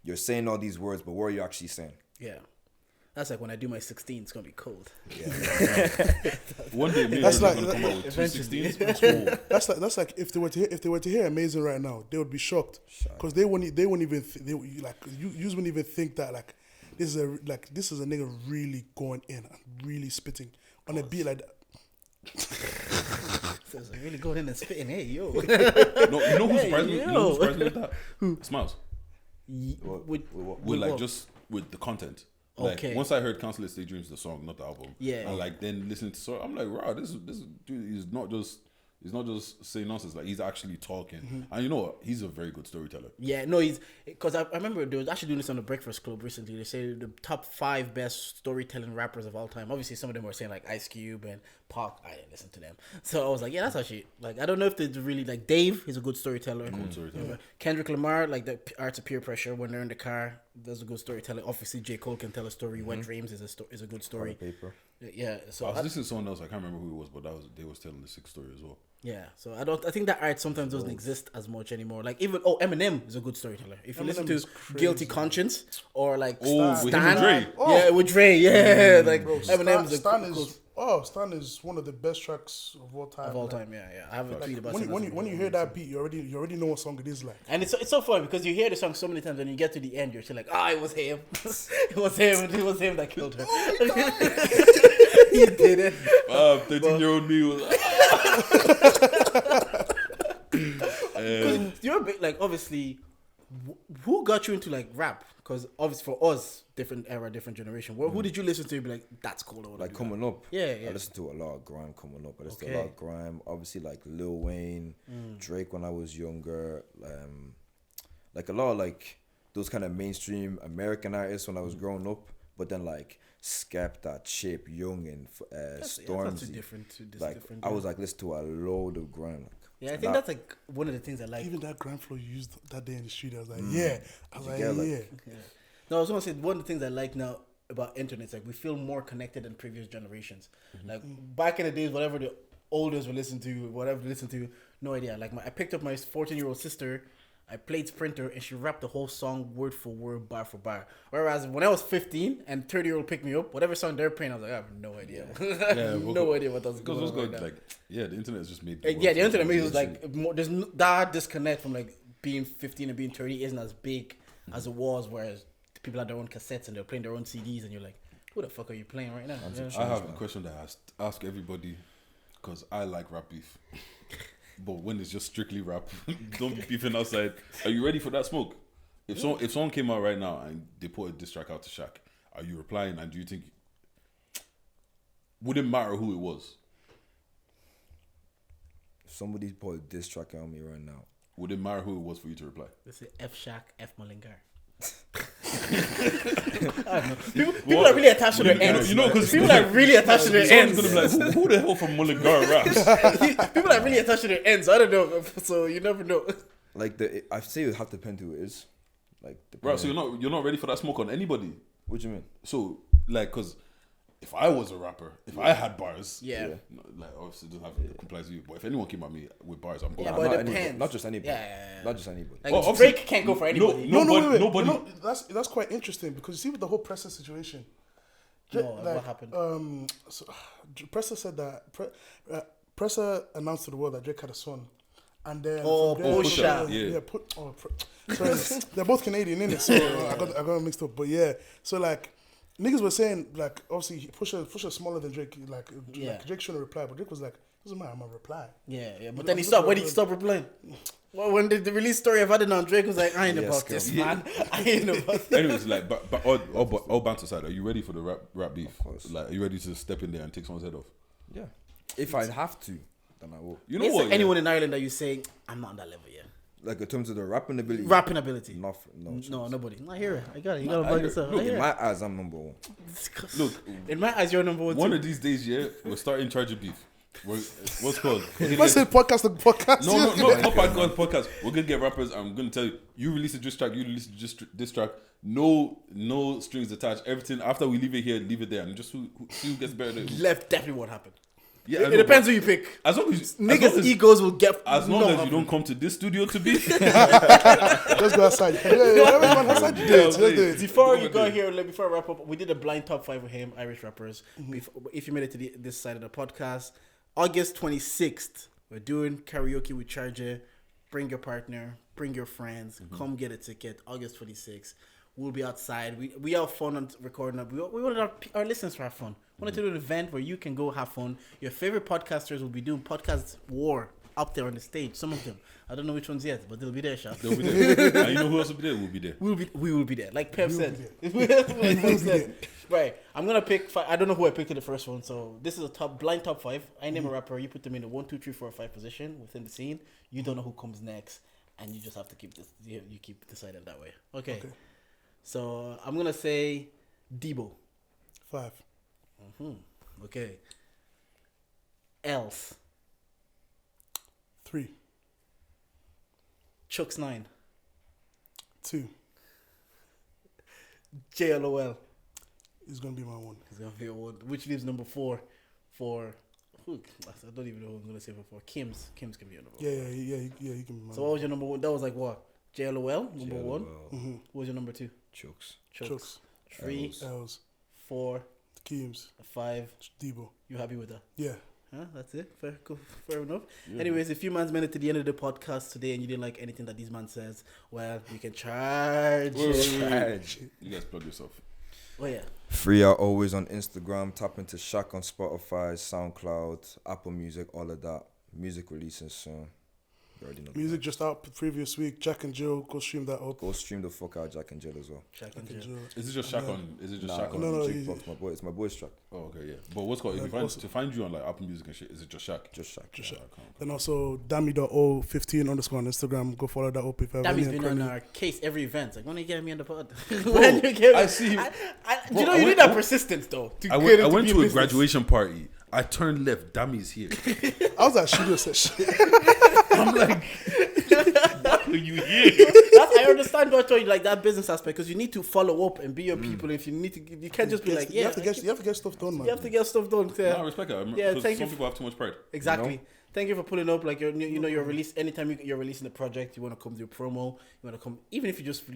you're saying all these words, but what are you actually saying? Yeah. That's like when I do my 16, it's gonna be cold. Yeah. One day, maybe That's that's like- gonna come out with two Eventually. 16s. That's like if they were to hear Amazing right now, they would be shocked because they wouldn't even you wouldn't even think that like this is a nigga really going in and really spitting on a beat like that. So it's really going in and spitting. Hey, yo. No, you know who surprised me? You know yo. who surprised me with that? Smiles. With like what? just with the content. Like Okay. once I heard "Countless Daydreams," the song, not the album. Yeah. And like then listening to song, I'm like, wow, this dude is not just. He's not just saying nonsense. Like he's actually talking, and you know what? He's a very good storyteller. Yeah, no, he's because I remember they was actually doing this on the Breakfast Club recently. They say the top 5 best storytelling rappers of all time. Obviously, some of them were saying like Ice Cube and Pac. I didn't listen to them, so I was like, yeah, that's actually like I don't know if they really like Dave. He's a good storyteller. Good storyteller. Kendrick Lamar, like the arts of peer pressure when they're in the car, does a good storytelling. Obviously, J. Cole can tell a story. Wet Dreams is a good story. Paper. Yeah, so I was listening to someone else. I can't remember who it was, but they was telling the sick story as well. yeah, so I think that art sometimes doesn't exist as much anymore. Like even Eminem is a good storyteller. If you listen Eminem to is crazy. Guilty Conscience or like Oh, with him and Stan, Dre. yeah, with Dre, yeah, like Bro, Eminem is a Stan is one of the best tracks of all time. of all like, time. Yeah. I have a tweet about when you hear that beat, you already know what song it is like. and it's so fun because you hear the song so many times and you get to the end, you're still like, it was him, it was him that killed her. He did it. 13-year-old me was You're a bit like obviously, who got you into like rap? Because obviously for us, different era, different generation. Who did you listen to? Be like, that's cool. I wanna Like do coming up, Yeah. I listened to a lot of grime coming up. I listened to Okay. a lot of grime. Obviously, like Lil Wayne, Drake when I was younger. Like a lot of like those kind of mainstream American artists when I was growing up. But then like Skepta, Chip, Young, and That's too Stormzy. different. Like different, I was like listening to a load of grime. Like, yeah, I think that's like one of the things I like. Even that grand flow you used that day in the studio, I was like, yeah. I was like, get, like- yeah. No, I was gonna say one of the things I like now about internet is like we feel more connected than previous generations. Like back in the days, whatever the olders would listen to, no idea. Like I picked up my 14-year-old sister. I played Sprinter and she rapped the whole song word for word, bar for bar. Whereas when I was 15 and 30-year-old picked me up, whatever song they're playing, I was like, I have no idea. No idea what that's because going those on right guys now. like the internet has just made Yeah, the internet makes it like more, there's that disconnect from like being 15 and being 30 isn't as big as it was. Whereas people had their own cassettes and they're playing their own CDs, and you're like, who the fuck are you playing right now? Yeah. I have a question that I ask everybody because I like rap beef. But when it's just strictly rap, don't be beefing outside. Are you ready for that smoke? If someone came out right now and they put a diss track out to Shaq, are you replying? And do you think wouldn't matter who it was? if somebody put a diss track on me right now. Would it matter who it was for you to reply? They say F Shaq, F mullingar. I don't know. People are really attached to their ends. You know, because People are really attached to their someone's ends. gonna be like, who the hell from Mullingar raps? People are really attached to their ends. I don't know. So you never know. Like I say, it have to depend who it is. Like, Bro, so you're not ready for that smoke on anybody. what do you mean? So like, because if I was a rapper, if I had bars, Yeah. like obviously it doesn't have to comply to you. But if anyone came at me with bars, I'm going. Yeah, to but it Not anybody, depends. not just anybody. Yeah. Not just anybody. Like Well, obviously- Drake can't go for anybody. No, Wait. nobody. You know, that's quite interesting because you see with the whole Pressa situation. No, what happened? So, Pressa said that Pressa announced to the world that Drake had a son, and then from there- Pusha. Yeah. Sorry, they're both Canadian, innit? So I got mixed up. But yeah, so like niggas were saying like obviously Pusha smaller than Drake. Like Drake shouldn't reply, but Drake was like, doesn't matter, I'm gonna reply. Yeah. But then he stopped. When did he stop replying? Well, when the release story of Adnan, Drake was like, I ain't about this, man. I ain't about this. Anyways, like, but all banter aside, are you ready for the rap beef? Of course. Like, are you ready to step in there and take someone's head off? Yeah. If I have to, then I will. You know Is what? there anyone in Ireland that you say, I'm not on that level yet? Like in terms of the rapping ability. Rapping ability? No, No, nobody. I hear it. I got it. You gotta plug this up. look, I hear in it. my eyes, I'm number one. Look, In my eyes, you're number one one too. of these days, yeah, we're starting Charger beef. What's called? I said podcast. No, not podcast. We're gonna get rappers. I'm gonna tell you. You release a diss track. You release a diss track. No strings attached. Everything after we leave it here, leave it there, and just who gets better. Left definitely won't happen. Yeah, It depends who you pick. As long as Niggas' egos will get. As long as you don't come to this studio to be. Let's go outside. Everyone outside. Do it. Before you go here, before I wrap up, we did a blind top 5 with him, Irish rappers. If you made it to this side of the podcast, August 26th, we're doing karaoke with Charger. Bring your partner, bring your friends, come get a ticket. August 26th. We'll be outside. We have fun on recording. We wanted our listeners to have fun. We wanted to do an event where you can go have fun. Your favorite podcasters will be doing podcast war up there on the stage. Some of them. I don't know which ones yet, but they'll be there, Shaq. They'll be there. And you know who else will be there? We'll be there. We will be there. Like Pep said. Pep said. Right. I'm going to pick 5. I don't know who I picked in the first one. So this is a blind top 5. I name a rapper. You put them in the 1, 2, 3, 4, 5 position within the scene. You don't know who comes next. And you just have to keep this. You keep deciding that way. Okay. So I'm gonna say Debo. 5. Okay. Else. 3. Chuck's 9. 2. JLOL. Is gonna be my 1. It's gonna be a 1. Which leaves number 4 for. I don't even know who I'm gonna say for 4. Kim's can be a number 4. Yeah. You can be my So what was your number 1? That was like what? JLOL number 1. What was your number 2? Chucks. 3 L's. 4 Keems. 5 Debo. You happy with that? Yeah. Huh? That's it. Fair enough. Yeah. Anyways, if you man's made it to the end of the podcast today and you didn't like anything that this man says, well, you can charge. You guys plug yourself. Oh yeah. Free are always on Instagram. Tap into Shaq on Spotify, SoundCloud, Apple Music, all of that. Music releasing soon. You already know. Music just out previous week. Jack and Jill, go stream that up. Go stream the fuck out Jack and Jill as well. Jack and Jill. Is it just Shaq on? Is it just Shaq on? No, It's my boy. It's my boy's track. Oh, okay, yeah. But what's called? To find you on like Apple Music and shit, is it just Shaq? Just Shaq. Just Shaq. Then also Dammy.o15_ on Instagram. Go follow that up if ever. Dammy's been on our case every event. Like, when you get me on the pod? When you get me? I see him. You need that persistence though. I went to a graduation party. I turned left. Dammy's here. I was at studio session. I'm like, why are you here? I understand what you like that business aspect because you need to follow up and be your people. If you need to, you can't just be like, you have to get stuff done, man. You have to get stuff done. No, I respect that. Yeah, because some people have too much pride. Exactly. You know? Thank you for pulling up. Like you're released anytime you're releasing a project, you want to come do a promo. You want to come, even if you just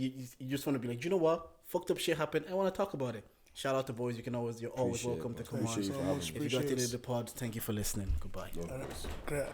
want to be like, you know what, fucked up shit happened. I want to talk about it. Shout out to boys. You're always welcome to come on. Appreciate you for having me. If you got to the pod, thank you for listening. Goodbye. Great.